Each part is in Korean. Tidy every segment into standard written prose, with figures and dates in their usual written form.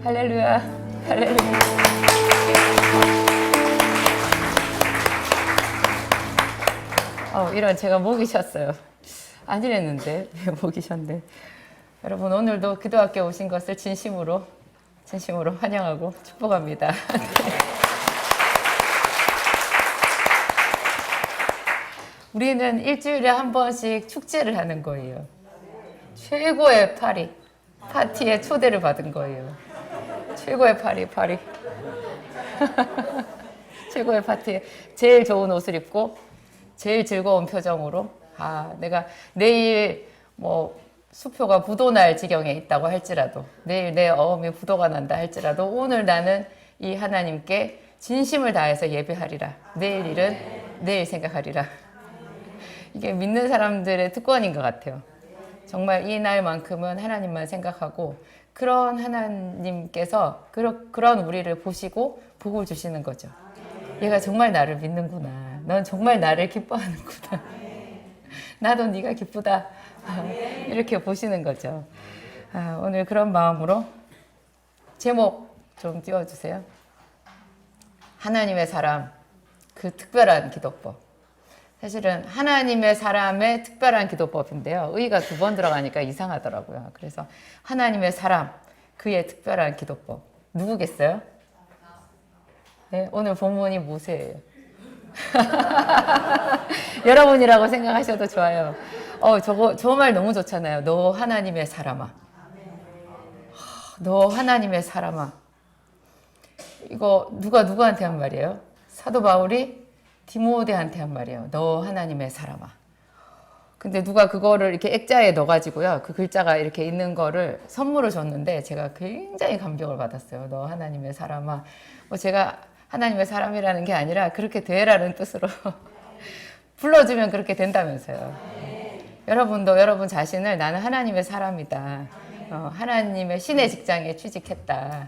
할렐루야. 할렐루야. 이런 제가 목이 쉬었어요. 안 이랬는데 목이 쉬었네. 여러분 오늘도 기도학교에 오신 것을 진심으로 환영하고 축복합니다. 우리는 일주일에 한 번씩 축제를 하는 거예요. 최고의 파티에 초대를 받은 거예요. 최고의 파리. 최고의 파티에 제일 좋은 옷을 입고 제일 즐거운 표정으로 내가 내일 수표가 부도날 지경에 있다고 할지라도 내일 내 어음이 부도가 난다 할지라도 오늘 나는 이 하나님께 진심을 다해서 예배하리라. 내일 일은 내일 생각하리라. 이게 믿는 사람들의 특권인 것 같아요. 정말 이 날만큼은 하나님만 생각하고 그런 하나님께서 그런 우리를 보시고 복을 주시는 거죠. 얘가 정말 나를 믿는구나. 넌 정말 나를 기뻐하는구나. 나도 네가 기쁘다. 이렇게 보시는 거죠. 오늘 그런 마음으로 제목 좀 띄워주세요. 하나님의 사람, 그 특별한 기도법. 사실은 하나님의 사람의 특별한 기도법인데요. 의가 2번 들어가니까 이상하더라고요. 그래서 하나님의 사람, 그의 특별한 기도법. 누구겠어요? 네, 오늘 본문이 모세예요. 여러분이라고 생각하셔도 좋아요. 저 말 너무 좋잖아요. 너 하나님의 사람아. 너 하나님의 사람아. 이거 누가 누구한테 한 말이에요? 사도 바울이 디모데한테 한 말이에요. 너 하나님의 사람아. 근데 누가 그거를 이렇게 액자에 넣어가지고요. 그 글자가 이렇게 있는 거를 선물을 줬는데 제가 굉장히 감격을 받았어요. 너 하나님의 사람아. 제가 하나님의 사람이라는 게 아니라 그렇게 되라는 뜻으로 불러주면 그렇게 된다면서요. 여러분도 여러분 자신을 나는 하나님의 사람이다. 하나님의 신의 직장에 취직했다.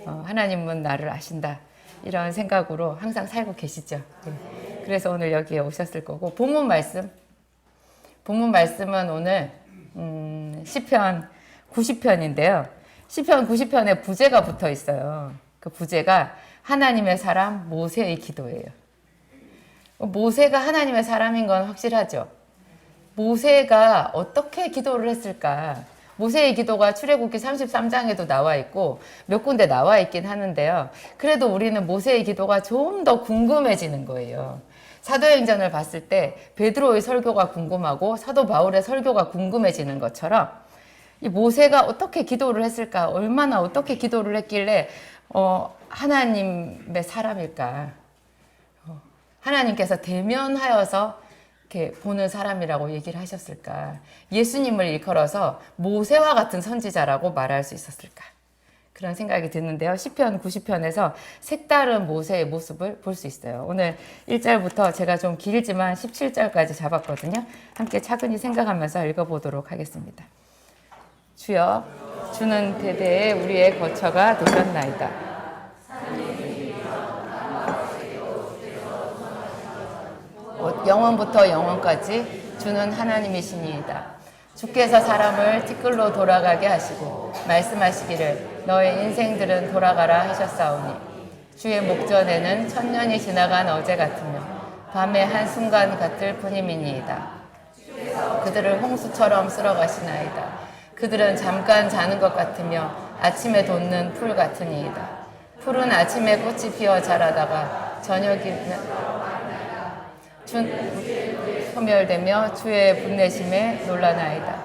하나님은 나를 아신다. 이런 생각으로 항상 살고 계시죠. 그래서 오늘 여기에 오셨을 거고 본문 말씀은 오늘 시편 90편인데요. 시편 90편에 부제가 붙어 있어요. 그 부제가 하나님의 사람 모세의 기도예요. 모세가 하나님의 사람인 건 확실하죠. 모세가 어떻게 기도를 했을까? 모세의 기도가 출애굽기 33장에도 나와 있고 몇 군데 나와 있긴 하는데요. 그래도 우리는 모세의 기도가 좀 더 궁금해지는 거예요. 사도행전을 봤을 때 베드로의 설교가 궁금하고 사도 바울의 설교가 궁금해지는 것처럼 이 모세가 어떻게 기도를 했을까? 얼마나 어떻게 기도를 했길래 하나님의 사람일까? 하나님께서 대면하여서 이렇게 보는 사람이라고 얘기를 하셨을까? 예수님을 일컬어서 모세와 같은 선지자라고 말할 수 있었을까? 그런 생각이 드는데요. 시편 90편에서 색다른 모세의 모습을 볼 수 있어요. 오늘 1절부터 제가 좀 길지만 17절까지 잡았거든요. 함께 차근히 생각하면서 읽어보도록 하겠습니다. 주여, 주는 대대에 우리의 거처가 되셨나이다. 영원부터 영원까지 주는 하나님이시니이다. 주께서 사람을 티끌로 돌아가게 하시고 말씀하시기를 너의 인생들은 돌아가라 하셨사오니 주의 목전에는 천년이 지나간 어제 같으며 밤의 한순간 같을 뿐임이니이다. 그들을 홍수처럼 쓸어가시나이다. 그들은 잠깐 자는 것 같으며 아침에 돋는 풀 같으니이다. 풀은 아침에 꽃이 피어 자라다가 저녁이면 소멸되며 주의 분내심에 놀라나이다.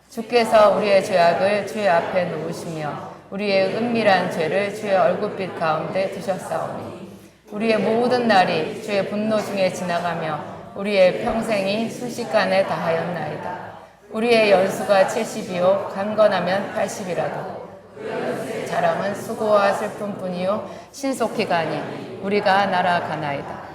주께서 우리의 죄악을 주의 앞에 놓으시며 우리의 은밀한 죄를 주의 얼굴빛 가운데 두셨사오니 우리의 모든 날이 주의 분노 중에 지나가며 우리의 평생이 순식간에 다하였나이다. 우리의 연수가 70이요 강건하면 80이라도 자랑은 수고와 슬픔뿐이요 신속히가 아니 우리가 날아가나이다.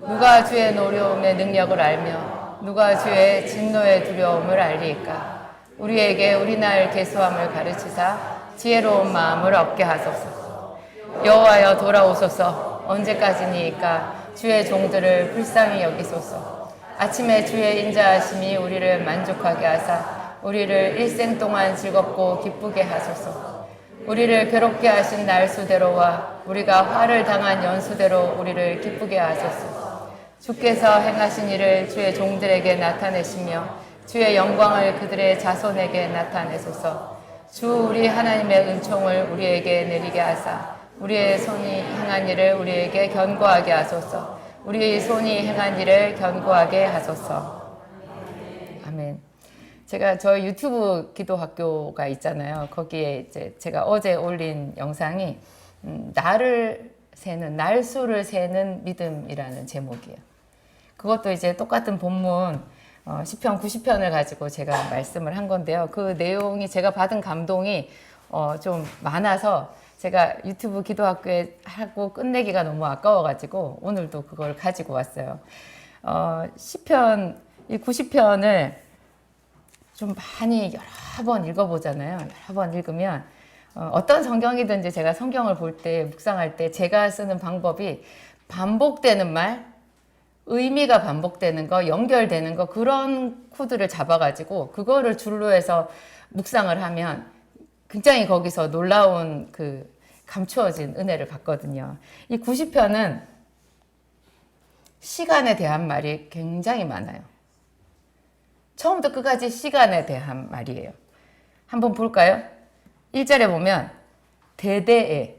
누가 주의 노려움의 능력을 알며 누가 주의 진노의 두려움을 알리까? 우리에게 우리날 계수함을 가르치사 지혜로운 마음을 얻게 하소서. 여호와여 돌아오소서. 언제까지니까 주의 종들을 불쌍히 여기소서. 아침에 주의 인자하심이 우리를 만족하게 하사 우리를 일생 동안 즐겁고 기쁘게 하소서. 우리를 괴롭게 하신 날수대로와 우리가 화를 당한 연수대로 우리를 기쁘게 하소서. 주께서 행하신 일을 주의 종들에게 나타내시며 주의 영광을 그들의 자손에게 나타내소서. 주 우리 하나님의 은총을 우리에게 내리게 하사 우리의 손이 행한 일을 우리에게 견고하게 하소서. 우리의 손이 행한 일을 견고하게 하소서. 아멘. 제가 저희 유튜브 기도학교가 있잖아요. 거기에 이제 제가 어제 올린 영상이 날을 세는, 날수를 세는 믿음이라는 제목이에요. 그것도 이제 똑같은 본문 10편, 90편을 가지고 제가 말씀을 한 건데요. 그 내용이 제가 받은 감동이 좀 많아서 제가 유튜브 기도학교에 하고 끝내기가 너무 아까워가지고 오늘도 그걸 가지고 왔어요. 10편, 이 90편을 좀 많이 여러 번 읽어보잖아요. 여러 번 읽으면 어떤 성경이든지 제가 성경을 볼 때, 묵상할 때 제가 쓰는 방법이 반복되는 말, 의미가 반복되는 거, 연결되는 거, 그런 코드를 잡아가지고 그거를 줄로 해서 묵상을 하면 굉장히 거기서 놀라운 그 감추어진 은혜를 받거든요. 이 90편은 시간에 대한 말이 굉장히 많아요. 처음부터 끝까지 시간에 대한 말이에요. 한번 볼까요? 1절에 보면 대대에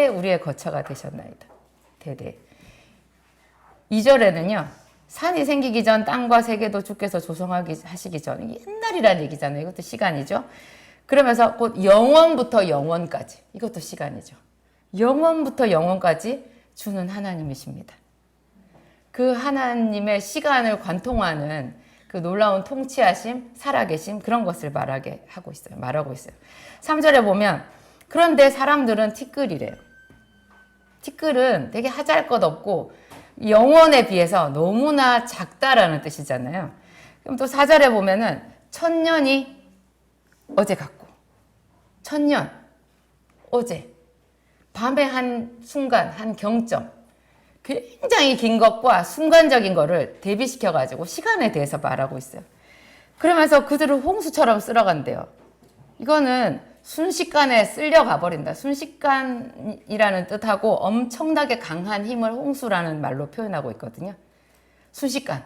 우리의 거처가 되셨나이다. 대대. 2절에는요. 산이 생기기 전 땅과 세계도 주께서 조성하시기 전, 옛날이라는 얘기잖아요. 이것도 시간이죠. 그러면서 곧 영원부터 영원까지, 이것도 시간이죠. 영원부터 영원까지 주는 하나님이십니다. 그 하나님의 시간을 관통하는 그 놀라운 통치하심, 살아계심, 그런 것을 말하고 있어요. 3절에 보면 그런데 사람들은 티끌이래요. 티끌은 되게 하잘것없고 영원에 비해서 너무나 작다라는 뜻이잖아요. 그럼 또 4절에 보면은 천년이 어제 같고, 천년, 어제, 밤의 한 순간, 한 경점, 굉장히 긴 것과 순간적인 거를 대비시켜가지고 시간에 대해서 말하고 있어요. 그러면서 그들을 홍수처럼 쓸어간대요. 이거는 순식간에 쓸려가 버린다. 순식간이라는 뜻하고 엄청나게 강한 힘을 홍수라는 말로 표현하고 있거든요. 순식간.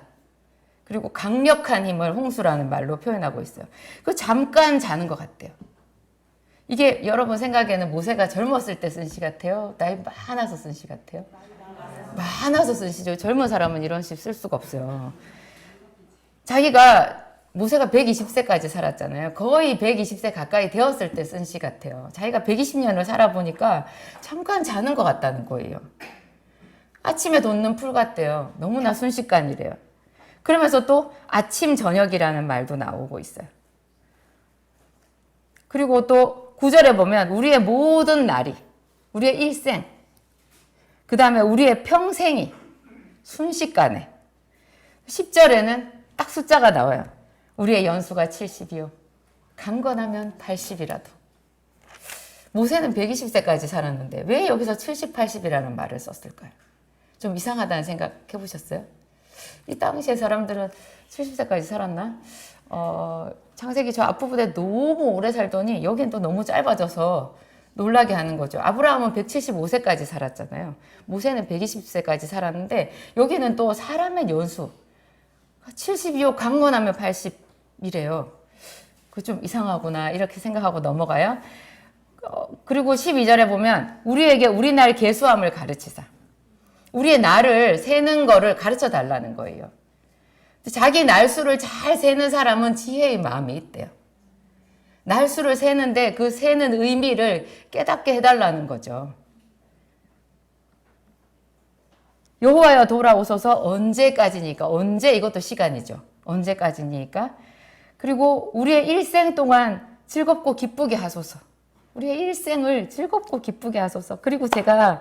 그리고 강력한 힘을 홍수라는 말로 표현하고 있어요. 그 잠깐 자는 것 같대요. 이게 여러분 생각에는 모세가 젊었을 때 쓴 시 같아요? 나이 많아서 쓴 시 같아요? 많아서 쓴 시죠. 젊은 사람은 이런 시 쓸 수가 없어요. 모세가 120세까지 살았잖아요. 거의 120세 가까이 되었을 때 쓴 시 같아요. 자기가 120년을 살아보니까 잠깐 자는 것 같다는 거예요. 아침에 돋는 풀 같대요. 너무나 순식간이래요. 그러면서 또 아침, 저녁이라는 말도 나오고 있어요. 그리고 또 9절에 보면 우리의 모든 날이, 우리의 일생, 그 다음에 우리의 평생이 순식간에. 10절에는 딱 숫자가 나와요. 우리의 연수가 70이요. 강건하면 80이라도. 모세는 120세까지 살았는데 왜 여기서 70, 80이라는 말을 썼을까요? 좀 이상하다는 생각 해보셨어요? 이 당시에 사람들은 70세까지 살았나? 창세기 저 앞부분에 너무 오래 살더니 여긴 또 너무 짧아져서 놀라게 하는 거죠. 아브라함은 175세까지 살았잖아요. 모세는 120세까지 살았는데 여기는 또 사람의 연수 70이요, 강건하면 80이래요. 그 좀 이상하구나 이렇게 생각하고 넘어가요. 그리고 12절에 보면 우리에게 우리 날 계수함을 가르치사. 우리의 날을 세는 거를 가르쳐 달라는 거예요. 자기 날수를 잘 세는 사람은 지혜의 마음이 있대요. 날수를 세는데 그 세는 의미를 깨닫게 해달라는 거죠. 여호와여 돌아오소서. 언제까지니까, 언제, 이것도 시간이죠. 언제까지니까. 그리고 우리의 일생 동안 즐겁고 기쁘게 하소서. 우리의 일생을 즐겁고 기쁘게 하소서. 그리고 제가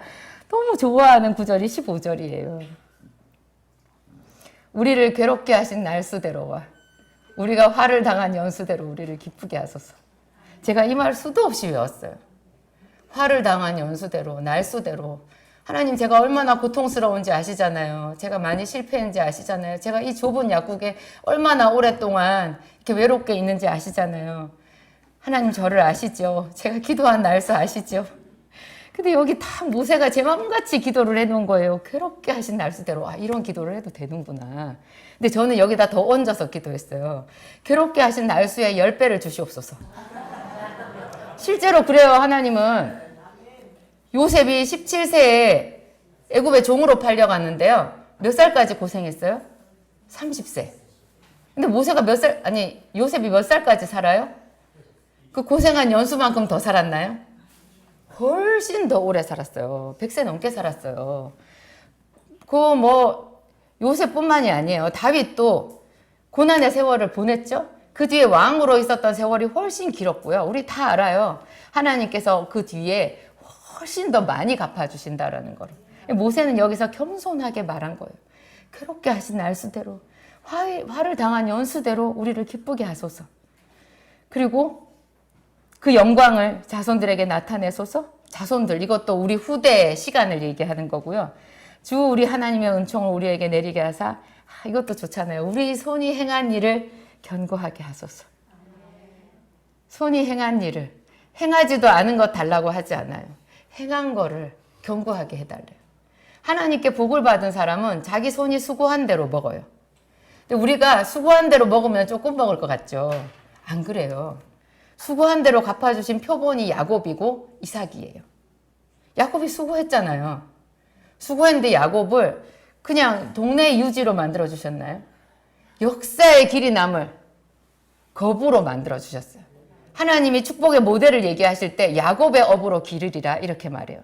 너무 좋아하는 구절이 15절이에요. 우리를 괴롭게 하신 날수대로와 우리가 화를 당한 연수대로 우리를 기쁘게 하소서. 제가 이 말 수도 없이 외웠어요. 화를 당한 연수대로, 날수대로. 하나님, 제가 얼마나 고통스러운지 아시잖아요. 제가 많이 실패했는지 아시잖아요. 제가 이 좁은 약국에 얼마나 오랫동안 이렇게 외롭게 있는지 아시잖아요. 하나님 저를 아시죠? 제가 기도한 날수 아시죠? 근데 여기 다 모세가 제 맘같이 기도를 해놓은 거예요. 괴롭게 하신 날수대로. 아, 이런 기도를 해도 되는구나. 근데 저는 여기다 더 얹어서 기도했어요. 괴롭게 하신 날수의 10배를 주시옵소서. 실제로 그래요. 하나님은 요셉이 17세에 애굽의 종으로 팔려갔는데요. 몇 살까지 고생했어요? 30세. 근데 모세가 요셉이 몇 살까지 살아요? 그 고생한 연수만큼 더 살았나요? 훨씬 더 오래 살았어요. 100세 넘게 살았어요. 요셉뿐만이 아니에요. 다윗도 고난의 세월을 보냈죠? 그 뒤에 왕으로 있었던 세월이 훨씬 길었고요. 우리 다 알아요. 하나님께서 그 뒤에 훨씬 더 많이 갚아주신다라는 거를. 모세는 여기서 겸손하게 말한 거예요. 괴롭게 하신 날수대로, 화를 당한 연수대로 우리를 기쁘게 하소서. 그리고 그 영광을 자손들에게 나타내소서. 자손들, 이것도 우리 후대의 시간을 얘기하는 거고요. 주 우리 하나님의 은총을 우리에게 내리게 하사, 이것도 좋잖아요. 우리 손이 행한 일을 견고하게 하소서. 손이 행한 일을, 행하지도 않은 것 달라고 하지 않아요. 행한 거를 견고하게 해달래요. 하나님께 복을 받은 사람은 자기 손이 수고한 대로 먹어요. 근데 우리가 수고한 대로 먹으면 조금 먹을 것 같죠? 안 그래요. 수고한 대로 갚아주신 표본이 야곱이고 이삭이에요. 야곱이 수고했잖아요. 수고했는데 야곱을 그냥 동네 유지로 만들어주셨나요? 역사의 길이 남을 거부로 만들어주셨어요. 하나님이 축복의 모델을 얘기하실 때 야곱의 업으로 기르리라 이렇게 말해요.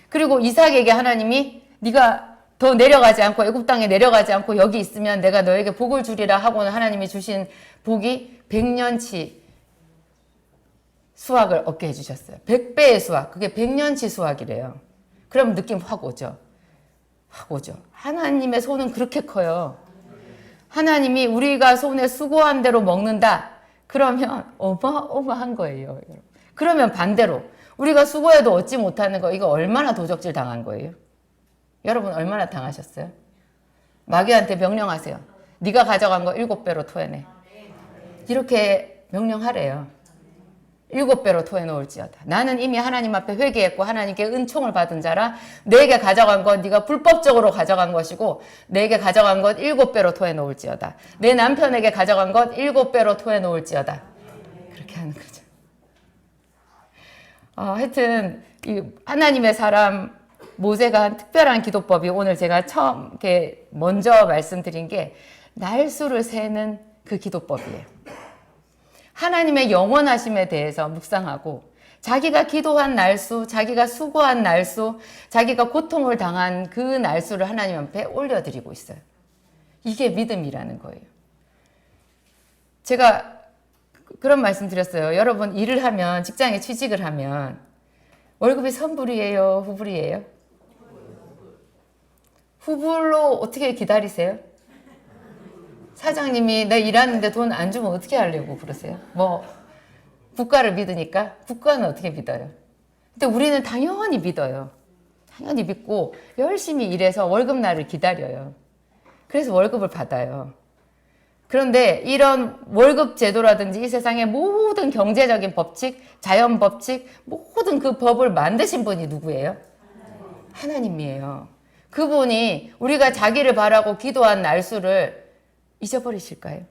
그리고 이삭에게 하나님이 네가 더 내려가지 않고 애굽 땅에 내려가지 않고 여기 있으면 내가 너에게 복을 주리라 하고는 하나님이 주신 복이 100년치 수확을 얻게 해주셨어요. 100배의 수확, 그게 100년치 수확이래요. 그럼 느낌 확 오죠. 확 오죠. 하나님의 손은 그렇게 커요. 하나님이 우리가 손에 수고한 대로 먹는다. 그러면 어마어마한 거예요. 그러면 반대로 우리가 수고해도 얻지 못하는 거, 이거 얼마나 도적질 당한 거예요? 여러분 얼마나 당하셨어요? 마귀한테 명령하세요. 네가 가져간 거 7배로 토해내. 이렇게 명령하래요. 7배로 토해놓을지어다. 나는 이미 하나님 앞에 회개했고 하나님께 은총을 받은 자라. 내게 가져간 것 네가 불법적으로 가져간 것이고 내게 가져간 것 7배로 토해놓을지어다. 내 남편에게 가져간 것 7배로 토해놓을지어다. 그렇게 하는 거죠. 하여튼 이 하나님의 사람 모세가 한 특별한 기도법이 오늘 제가 처음 이렇게 먼저 말씀드린 게 날수를 세는 그 기도법이에요. 하나님의 영원하심에 대해서 묵상하고 자기가 기도한 날수, 자기가 수고한 날수, 자기가 고통을 당한 그 날수를 하나님 앞에 올려드리고 있어요. 이게 믿음이라는 거예요. 제가 그런 말씀 드렸어요. 여러분 일을 하면, 직장에 취직을 하면 월급이 선불이에요? 후불이에요? 후불로 어떻게 기다리세요? 사장님이 나 일하는데 돈 안 주면 어떻게 하려고 그러세요? 국가를 믿으니까? 국가는 어떻게 믿어요? 근데 우리는 당연히 믿어요. 당연히 믿고 열심히 일해서 월급날을 기다려요. 그래서 월급을 받아요. 그런데 이런 월급 제도라든지 이 세상의 모든 경제적인 법칙, 자연 법칙, 모든 그 법을 만드신 분이 누구예요? 하나님이에요. 그분이 우리가 자기를 바라고 기도한 날수를 잊어버리실까요?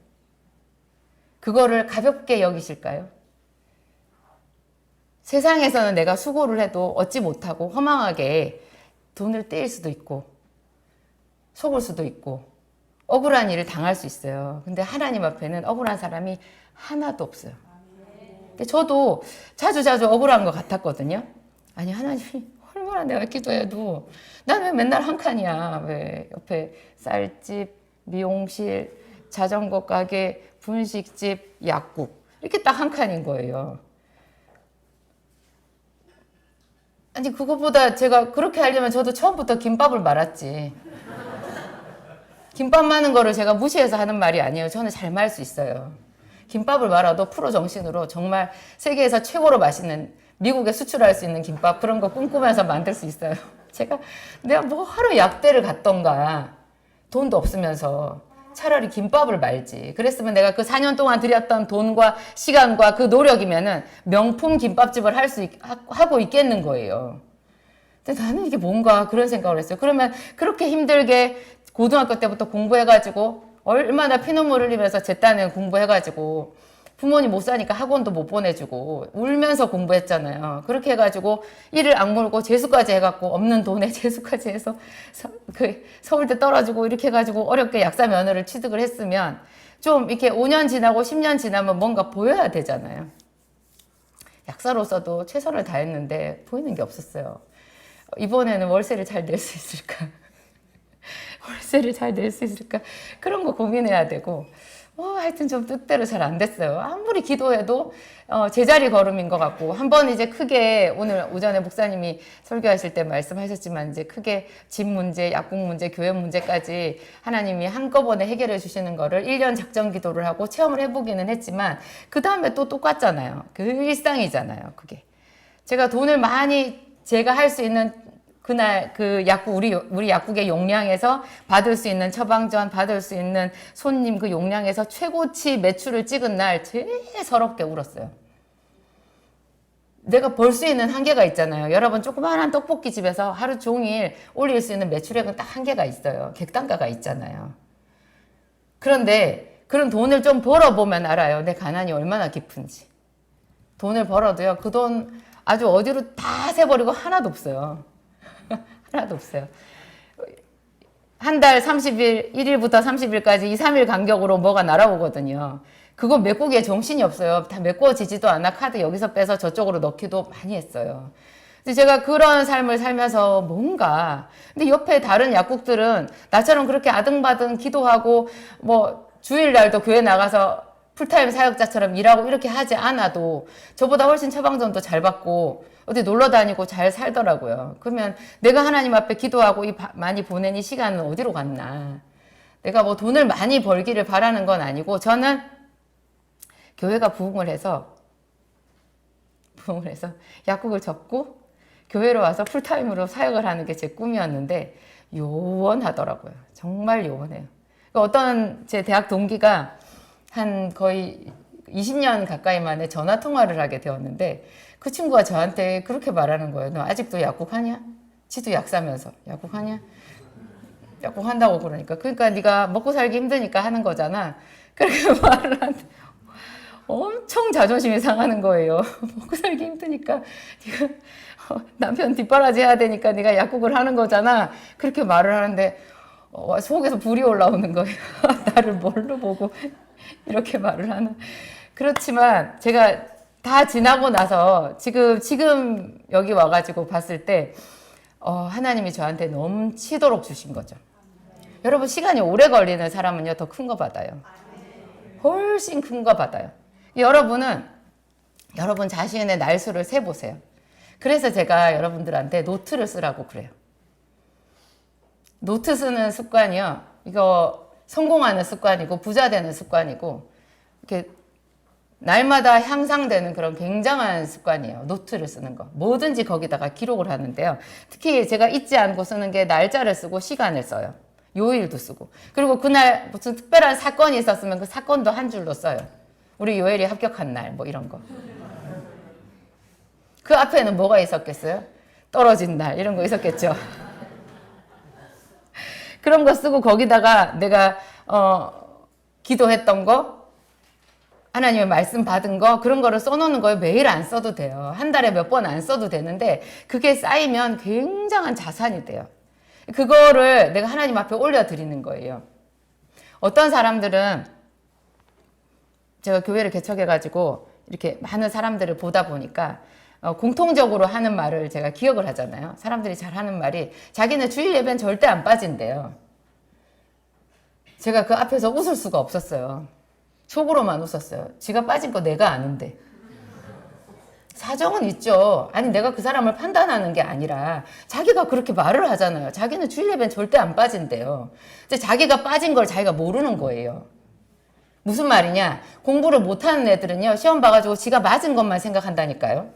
그거를 가볍게 여기실까요? 세상에서는 내가 수고를 해도 얻지 못하고 허망하게 돈을 떼일 수도 있고 속을 수도 있고 억울한 일을 당할 수 있어요. 근데 하나님 앞에는 억울한 사람이 하나도 없어요. 근데 저도 자주 억울한 것 같았거든요. 아니 하나님이 얼마나 내가 기도해도 난 왜 맨날 한 칸이야. 왜 옆에 쌀집, 미용실, 자전거 가게, 분식집, 약국 이렇게 딱 한 칸인 거예요. 아니 그거보다 제가 그렇게 하려면 저도 처음부터 김밥을 말았지. 김밥 마는 거를 제가 무시해서 하는 말이 아니에요. 저는 잘 말 수 있어요. 김밥을 말아도 프로 정신으로 정말 세계에서 최고로 맛있는 미국에 수출할 수 있는 김밥 그런 거 꿈꾸면서 만들 수 있어요. 내가 뭐 하루 약대를 갔던가 돈도 없으면서 차라리 김밥을 말지. 그랬으면 내가 그 4년 동안 들였던 돈과 시간과 그 노력이면은 명품 김밥집을 하고 있겠는 거예요. 근데 나는 이게 뭔가 그런 생각을 했어요. 그러면 그렇게 힘들게 고등학교 때부터 공부해가지고 얼마나 피눈물 흘리면서 제 딴에 공부해가지고 부모님 못 사니까 학원도 못 보내주고 울면서 공부했잖아요. 그렇게 해가지고 이를 악물고 재수까지 해갖고 없는 돈에 재수까지 해서 서울대 떨어지고 이렇게 해가지고 어렵게 약사 면허를 취득을 했으면 좀 이렇게 5년 지나고 10년 지나면 뭔가 보여야 되잖아요. 약사로서도 최선을 다했는데 보이는 게 없었어요. 이번에는 월세를 잘 낼 수 있을까? 월세를 잘 낼 수 있을까? 그런 거 고민해야 되고 하여튼 좀 뜻대로 잘 안 됐어요. 아무리 기도해도 제자리 걸음인 것 같고 한 번 이제 크게 오늘 오전에 목사님이 설교하실 때 말씀하셨지만 이제 크게 집 문제, 약국 문제, 교회 문제까지 하나님이 한꺼번에 해결해 주시는 거를 1년 작정 기도를 하고 체험을 해보기는 했지만 그 다음에 또 똑같잖아요. 그 일상이잖아요. 그게 제가 돈을 많이 제가 할 수 있는 그날 그 약국 우리 약국의 용량에서 받을 수 있는 처방전 받을 수 있는 손님 그 용량에서 최고치 매출을 찍은 날 제일 서럽게 울었어요. 내가 벌 수 있는 한계가 있잖아요. 여러분 조그마한 떡볶이 집에서 하루 종일 올릴 수 있는 매출액은 딱 한계가 있어요. 객단가가 있잖아요. 그런데 그런 돈을 좀 벌어보면 알아요. 내 가난이 얼마나 깊은지. 돈을 벌어도요. 그 돈 아주 어디로 다 새버리고 하나도 없어요. 하나도 없어요. 한 달 30일, 1일부터 30일까지 2, 3일 간격으로 뭐가 날아오거든요. 그거 메꾸기에 정신이 없어요. 다 메꿔지지도 않아. 카드 여기서 빼서 저쪽으로 넣기도 많이 했어요. 근데 제가 그런 삶을 살면서 뭔가, 근데 옆에 다른 약국들은 나처럼 그렇게 아등바등 기도하고 뭐 주일날도 교회 나가서 풀타임 사역자처럼 일하고 이렇게 하지 않아도 저보다 훨씬 처방전도 잘 받고 어디 놀러 다니고 잘 살더라고요. 그러면 내가 하나님 앞에 기도하고 많이 보낸 이 시간은 어디로 갔나. 내가 뭐 돈을 많이 벌기를 바라는 건 아니고 저는 교회가 부흥을 해서 약국을 접고 교회로 와서 풀타임으로 사역을 하는 게 제 꿈이었는데 요원하더라고요. 정말 요원해요. 그러니까 어떤 제 대학 동기가 한 거의 20년 가까이 만에 전화 통화를 하게 되었는데 그 친구가 저한테 그렇게 말하는 거예요. 너 아직도 약국 하냐? 지도 약사면서 약국 하냐? 약국 한다고 그러니까 네가 먹고 살기 힘드니까 하는 거잖아. 그렇게 말을 하는데 엄청 자존심이 상하는 거예요. 먹고 살기 힘드니까 네가 남편 뒷바라지 해야 되니까 네가 약국을 하는 거잖아. 그렇게 말을 하는데 속에서 불이 올라오는 거예요. 나를 뭘로 보고 이렇게 말을 하나. 그렇지만 제가 다 지나고 나서 지금 여기 와가지고 봤을 때 하나님이 저한테 넘치도록 주신 거죠. 여러분 시간이 오래 걸리는 사람은요 더 큰 거 받아요. 훨씬 큰 거 받아요. 여러분은 여러분 자신의 날수를 세보세요. 그래서 제가 여러분들한테 노트를 쓰라고 그래요. 노트 쓰는 습관이요. 이거 성공하는 습관이고 부자 되는 습관이고 이렇게 날마다 향상되는 그런 굉장한 습관이에요. 노트를 쓰는 거. 뭐든지 거기다가 기록을 하는데요. 특히 제가 잊지 않고 쓰는 게 날짜를 쓰고 시간을 써요. 요일도 쓰고. 그리고 그날 무슨 특별한 사건이 있었으면 그 사건도 한 줄로 써요. 우리 요엘이 합격한 날 뭐 이런 거. 그 앞에는 뭐가 있었겠어요? 떨어진 날 이런 거 있었겠죠. 그런 거 쓰고 거기다가 내가 기도했던 거 하나님의 말씀 받은 거 그런 거를 써놓는 거예요. 매일 안 써도 돼요. 한 달에 몇 번 안 써도 되는데 그게 쌓이면 굉장한 자산이 돼요. 그거를 내가 하나님 앞에 올려드리는 거예요. 어떤 사람들은 제가 교회를 개척해가지고 이렇게 많은 사람들을 보다 보니까 공통적으로 하는 말을 제가 기억을 하잖아요. 사람들이 잘 하는 말이 자기는 주일 예배는 절대 안 빠진대요. 제가 그 앞에서 웃을 수가 없었어요. 속으로만 웃었어요. 지가 빠진 거 내가 아는데. 사정은 있죠. 아니 내가 그 사람을 판단하는 게 아니라 자기가 그렇게 말을 하잖아요. 자기는 주일 예배는 절대 안 빠진대요. 근데 자기가 빠진 걸 자기가 모르는 거예요. 무슨 말이냐? 공부를 못하는 애들은요. 시험 봐가지고 지가 맞은 것만 생각한다니까요.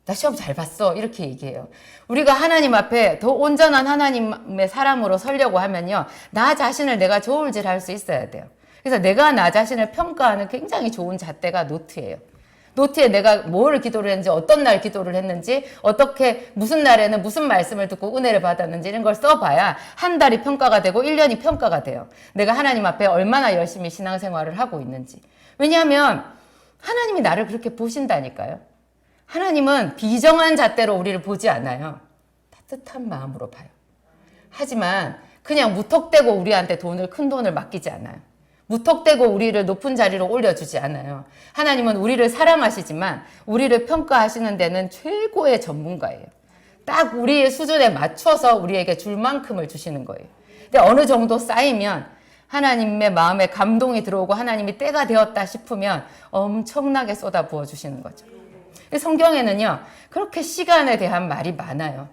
나 시험 잘 봤어. 이렇게 얘기해요. 우리가 하나님 앞에 더 온전한 하나님의 사람으로 서려고 하면요. 나 자신을 내가 저울질할 수 있어야 돼요. 그래서 내가 나 자신을 평가하는 굉장히 좋은 잣대가 노트예요. 노트에 내가 뭘 기도를 했는지, 어떤 날 기도를 했는지, 어떻게, 무슨 날에는 무슨 말씀을 듣고 은혜를 받았는지 이런 걸 써봐야 한 달이 평가가 되고 1년이 평가가 돼요. 내가 하나님 앞에 얼마나 열심히 신앙생활을 하고 있는지. 왜냐하면 하나님이 나를 그렇게 보신다니까요. 하나님은 비정한 잣대로 우리를 보지 않아요. 따뜻한 마음으로 봐요. 하지만 그냥 무턱대고 우리한테 큰 돈을 맡기지 않아요. 무턱대고 우리를 높은 자리로 올려주지 않아요. 하나님은 우리를 사랑하시지만 우리를 평가하시는 데는 최고의 전문가예요. 딱 우리의 수준에 맞춰서 우리에게 줄 만큼을 주시는 거예요. 근데 어느 정도 쌓이면 하나님의 마음에 감동이 들어오고 하나님이 때가 되었다 싶으면 엄청나게 쏟아 부어 주시는 거죠. 성경에는요, 그렇게 시간에 대한 말이 많아요.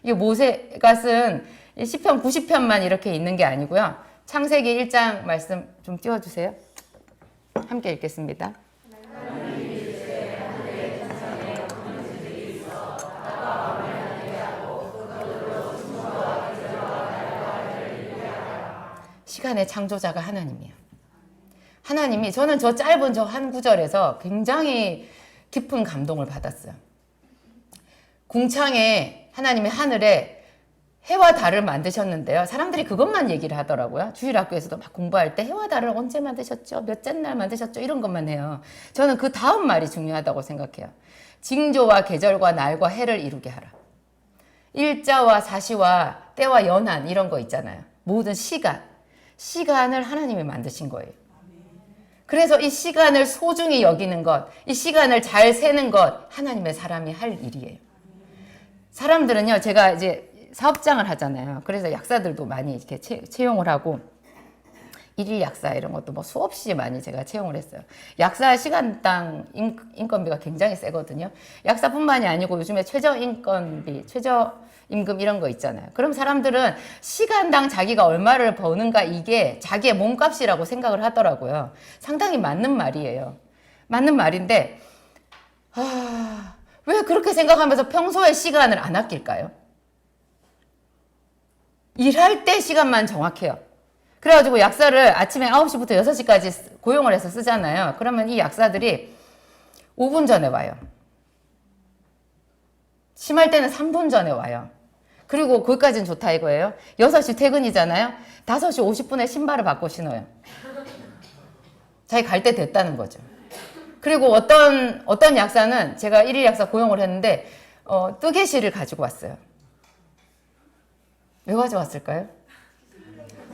이 모세가 쓴 시편 90편만 이렇게 있는 게 아니고요. 창세기 1장 말씀 좀 띄워주세요. 함께 읽겠습니다. 시간의 창조자가 하나님이에요. 하나님이, 저는 저 짧은 저 한 구절에서 굉장히 깊은 감동을 받았어요. 궁창에 하나님이 하늘에 해와 달을 만드셨는데요. 사람들이 그것만 얘기를 하더라고요. 주일학교에서도 막 공부할 때 해와 달을 언제 만드셨죠? 몇째 날 만드셨죠? 이런 것만 해요. 저는 그 다음 말이 중요하다고 생각해요. 징조와 계절과 날과 해를 이루게 하라. 일자와 사시와 때와 연한 이런 거 있잖아요. 모든 시간을 하나님이 만드신 거예요. 그래서 이 시간을 소중히 여기는 것, 이 시간을 잘 세는 것, 하나님의 사람이 할 일이에요. 사람들은요, 제가 이제 사업장을 하잖아요. 그래서 약사들도 많이 이렇게 채용을 하고, 일일 약사 이런 것도 뭐 수없이 많이 제가 채용을 했어요. 약사 시간당 인건비가 굉장히 세거든요. 약사뿐만이 아니고 요즘에 최저인건비, 최저임금 이런 거 있잖아요. 그럼 사람들은 시간당 자기가 얼마를 버는가 이게 자기의 몸값이라고 생각을 하더라고요. 상당히 맞는 말이에요. 맞는 말인데 왜 그렇게 생각하면서 평소에 시간을 안 아낄까요? 일할 때 시간만 정확해요. 그래가지고 약사를 아침에 9시부터 6시까지 고용을 해서 쓰잖아요. 그러면 이 약사들이 5분 전에 와요. 심할 때는 3분 전에 와요. 그리고 거기까지는 좋다 이거예요. 6시 퇴근이잖아요. 5시 50분에 신발을 바꿔 신어요. 자기 갈 때 됐다는 거죠. 그리고 어떤 약사는 제가 1일 약사 고용을 했는데 뜨개실을 가지고 왔어요. 왜 가져왔을까요?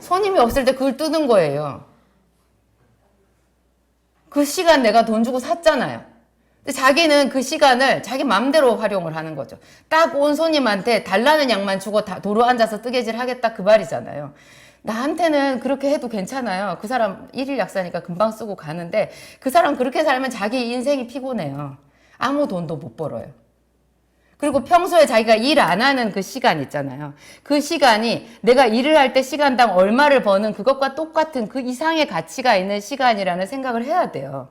손님이 없을 때 그걸 뜨는 거예요. 그 시간 내가 돈 주고 샀잖아요. 근데 자기는 그 시간을 자기 맘대로 활용을 하는 거죠. 딱 온 손님한테 달라는 양만 주고 도로 앉아서 뜨개질 하겠다 그 말이잖아요. 나한테는 그렇게 해도 괜찮아요. 그 사람 1일 약사니까 금방 쓰고 가는데 그 사람 그렇게 살면 자기 인생이 피곤해요. 아무 돈도 못 벌어요. 그리고 평소에 자기가 일 안 하는 그 시간 있잖아요. 그 시간이 내가 일을 할 때 시간당 얼마를 버는 그것과 똑같은 그 이상의 가치가 있는 시간이라는 생각을 해야 돼요.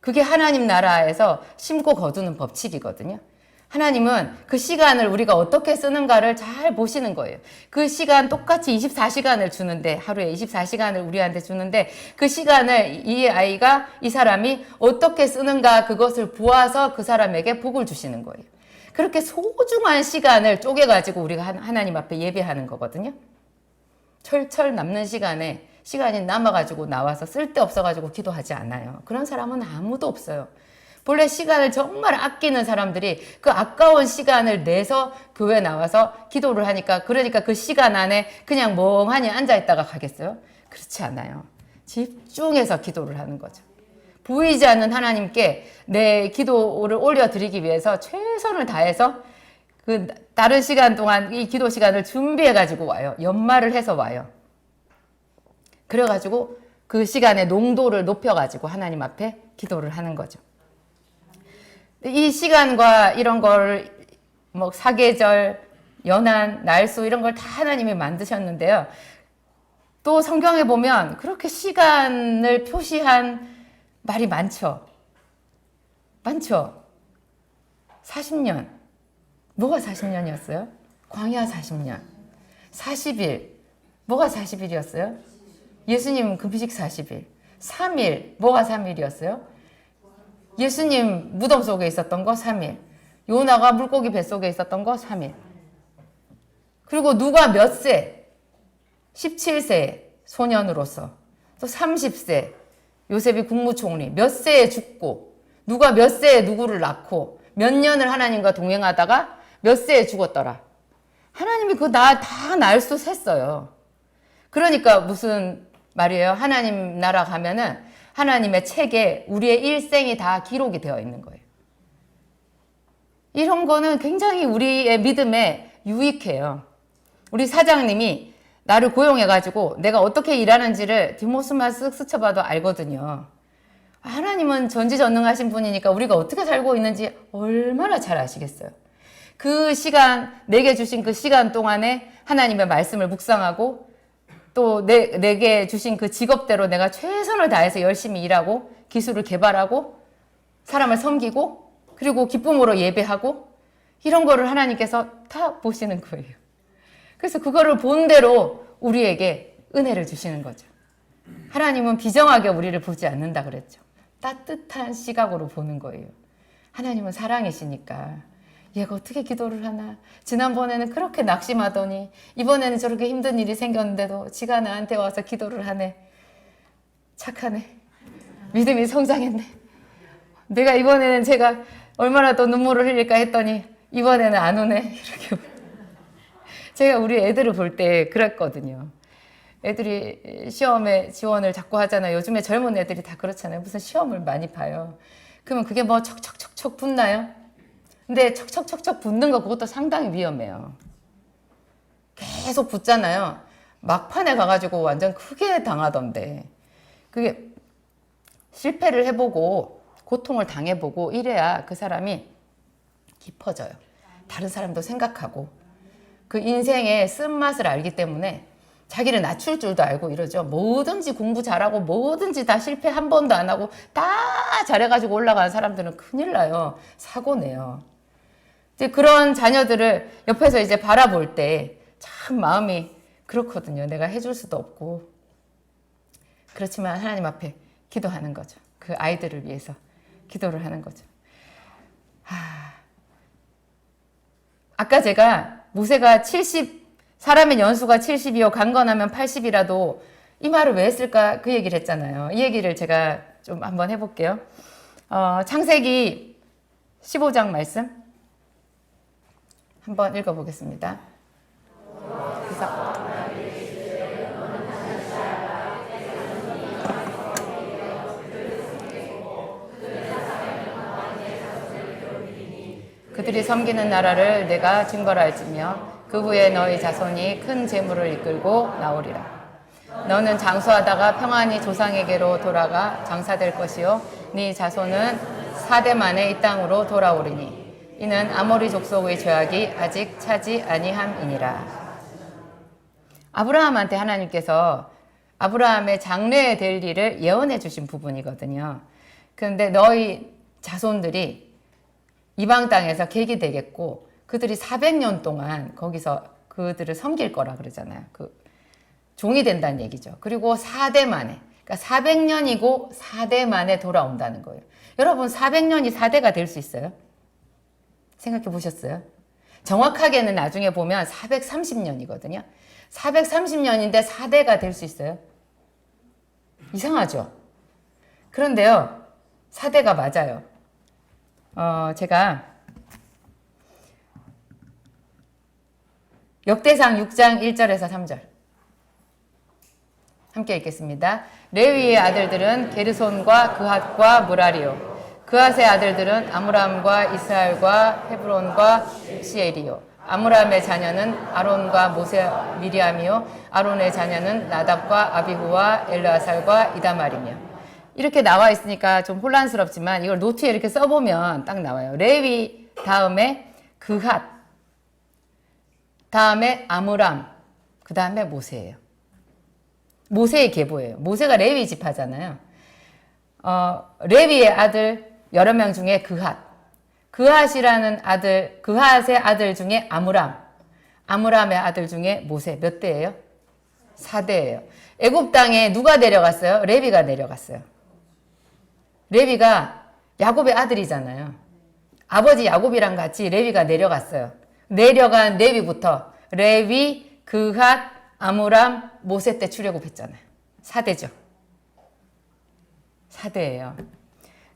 그게 하나님 나라에서 심고 거두는 법칙이거든요. 하나님은 그 시간을 우리가 어떻게 쓰는가를 잘 보시는 거예요. 그 시간 똑같이 24시간을 주는데, 하루에 24시간을 우리한테 주는데, 그 시간을 이 사람이 어떻게 쓰는가 그것을 보아서 그 사람에게 복을 주시는 거예요. 그렇게 소중한 시간을 쪼개가지고 우리가 하나님 앞에 예배하는 거거든요. 철철 남는 시간이 남아가지고 나와서 쓸데없어가지고 기도하지 않아요. 그런 사람은 아무도 없어요. 본래 시간을 정말 아끼는 사람들이 그 아까운 시간을 내서 교회 나와서 기도를 하니까, 그러니까 그 시간 안에 그냥 멍하니 앉아있다가 가겠어요? 그렇지 않아요. 집중해서 기도를 하는 거죠. 보이지 않는 하나님께 내 기도를 올려드리기 위해서 최선을 다해서 그 다른 시간 동안 이 기도 시간을 준비해가지고 와요. 연말을 해서 와요. 그래가지고 그 시간의 농도를 높여가지고 하나님 앞에 기도를 하는 거죠. 이 시간과 이런 걸 뭐 사계절, 연한, 날수 이런 걸 다 하나님이 만드셨는데요. 또 성경에 보면 그렇게 시간을 표시한 말이 많죠. 40년. 뭐가 40년이었어요? 광야 40년. 40일. 뭐가 40일이었어요? 예수님 금식 40일. 3일. 뭐가 3일이었어요? 예수님 무덤 속에 있었던 거 3일. 요나가 물고기 뱃속에 있었던 거 3일. 그리고 누가 몇 세? 17세 소년으로서. 또 30세. 요셉이 국무총리. 몇 세에 죽고 누가 몇 세에 누구를 낳고 몇 년을 하나님과 동행하다가 몇 세에 죽었더라. 하나님이 그거 다 날수 셌어요. 그러니까 무슨 말이에요? 하나님 나라 가면은 하나님의 책에 우리의 일생이 다 기록이 되어 있는 거예요. 이런 거는 굉장히 우리의 믿음에 유익해요. 우리 사장님이 나를 고용해가지고 내가 어떻게 일하는지를 뒷모습만 쓱 스쳐봐도 알거든요. 하나님은 전지전능하신 분이니까 우리가 어떻게 살고 있는지 얼마나 잘 아시겠어요. 그 시간, 내게 주신 그 시간 동안에 하나님의 말씀을 묵상하고 또 내게 주신 그 직업대로 내가 최선을 다해서 열심히 일하고 기술을 개발하고 사람을 섬기고 그리고 기쁨으로 예배하고 이런 거를 하나님께서 다 보시는 거예요. 그래서 그거를 본 대로 우리에게 은혜를 주시는 거죠. 하나님은 비정하게 우리를 보지 않는다 그랬죠. 따뜻한 시각으로 보는 거예요. 하나님은 사랑이시니까 얘가 어떻게 기도를 하나? 지난번에는 그렇게 낙심하더니 이번에는 저렇게 힘든 일이 생겼는데도 지가 나한테 와서 기도를 하네. 착하네. 믿음이 성장했네. 내가 이번에는 제가 얼마나 더 눈물을 흘릴까 했더니 이번에는 안 오네. 이렇게. 제가 우리 애들을 볼 때 그랬거든요. 애들이 시험에 지원을 자꾸 하잖아요. 요즘에 젊은 애들이 다 그렇잖아요. 무슨 시험을 많이 봐요. 그러면 그게 뭐 척척척척 붙나요? 근데 척척척척 붙는 거 그것도 상당히 위험해요. 계속 붙잖아요. 막판에 가가지고 완전 크게 당하던데. 그게 실패를 해보고 고통을 당해보고 이래야 그 사람이 깊어져요. 다른 사람도 생각하고 그 인생의 쓴맛을 알기 때문에 자기를 낮출 줄도 알고 이러죠. 뭐든지 공부 잘하고 뭐든지 다 실패 한 번도 안 하고 다 잘해가지고 올라가는 사람들은 큰일 나요. 사고 내요. 이제 그런 자녀들을 옆에서 이제 바라볼 때 참 마음이 그렇거든요. 내가 해줄 수도 없고. 그렇지만 하나님 앞에 기도하는 거죠. 그 아이들을 위해서 기도를 하는 거죠. 아까 제가 모세가 사람의 연수가 70이요 강건하면 80이라도 이 말을 왜 했을까 그 얘기를 했잖아요. 이 얘기를 제가 좀 한번 해볼게요. 창세기 15장 말씀 한번 읽어보겠습니다. 그들이 섬기는 나라를 내가 징벌할지며 그 후에 너희 자손이 큰 재물을 이끌고 나오리라. 너는 장수하다가 평안히 조상에게로 돌아가 장사될 것이요 네 자손은 4대 만에 이 땅으로 돌아오리니 이는 아모리 족속의 죄악이 아직 차지 아니함이니라. 아브라함한테 하나님께서 아브라함의 장래에 될 일을 예언해 주신 부분이거든요. 그런데 너희 자손들이 이방 땅에서 객이 되겠고 그들이 400년 동안 거기서 그들을 섬길 거라 그러잖아요. 그 종이 된다는 얘기죠. 그리고 4대 만에, 그러니까 400년이고 4대 만에 돌아온다는 거예요. 여러분 400년이 4대가 될 수 있어요? 생각해 보셨어요? 정확하게는 나중에 보면 430년이거든요. 430년인데 4대가 될 수 있어요? 이상하죠? 그런데요, 4대가 맞아요. 제가 역대상 6장 1절에서 3절 함께 읽겠습니다. 레위의 아들들은 게르손과 그핫과 무라리요. 그핫의 아들들은 아므람과 이스라엘과 헤브론과 시엘이요. 아므람의 자녀는 아론과 모세 미리암이요. 아론의 자녀는 나답과 아비후와 엘르아살과 이다말이며. 이렇게 나와 있으니까 좀 혼란스럽지만 이걸 노트에 이렇게 써보면 딱 나와요. 레위 다음에 그핫, 다음에 아므람, 그 다음에 모세예요. 모세의 계보예요. 모세가 레위 지파잖아요. 레위의 아들 여러 명 중에 그핫. 그핫이라는 아들, 그핫의 아들 중에 아므람의 아들 중에 모세 몇 대예요? 4대예요. 애굽 땅에 누가 내려갔어요? 레위가 내려갔어요. 레위가 야곱의 아들이잖아요. 아버지 야곱이랑 같이 레위가 내려갔어요. 내려간 레위부터 레위, 그핫, 아므람, 모세 때 출애굽했잖아요. 4대죠. 4대예요.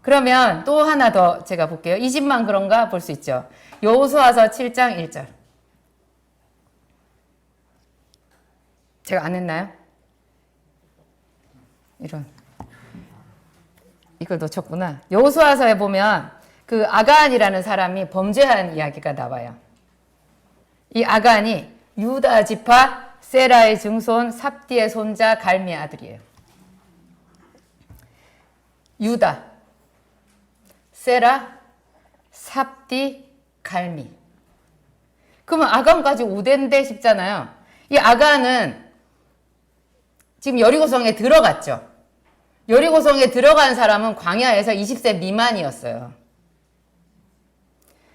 그러면 또 하나 더 제가 볼게요. 이 집만 그런가 볼 수 있죠. 여호수아서 7장 1절. 제가 안 했나요? 이걸 놓쳤구나. 여호수아서에 보면 그 아간이라는 사람이 범죄한 이야기가 나와요. 이 아간이 유다 지파 세라의 증손 삽디의 손자 갈미의 아들이에요. 유다, 세라, 삽디, 갈미. 그러면 아간까지 5대인데 싶잖아요. 이 아간은 지금 여리고성에 들어갔죠. 여리고성에 들어간 사람은 광야에서 20세 미만이었어요.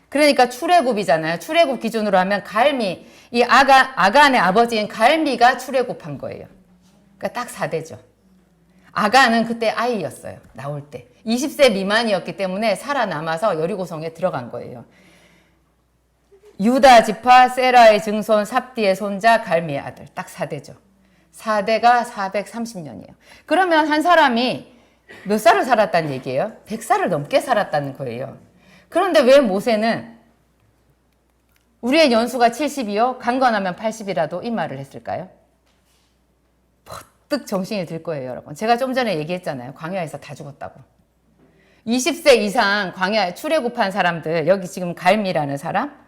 그러니까 출애굽이잖아요. 출애굽 기준으로 하면 갈미, 이 아간의 아버지인 갈미가 출애굽한 거예요. 그러니까 딱 4대죠. 아간은 그때 아이였어요. 나올 때. 20세 미만이었기 때문에 살아남아서 여리고성에 들어간 거예요. 유다 지파 세라의 증손 삽디의 손자 갈미의 아들. 딱 4대죠. 4대가 430년이에요. 그러면 한 사람이 몇 살을 살았다는 얘기예요? 100살을 넘게 살았다는 거예요. 그런데 왜 모세는 우리의 연수가 70이요? 강건하면 80이라도 이 말을 했을까요? 퍼뜩 정신이 들 거예요, 여러분. 제가 좀 전에 얘기했잖아요. 광야에서 다 죽었다고. 20세 이상 광야에 출애굽한 사람들, 여기 지금 갈미라는 사람,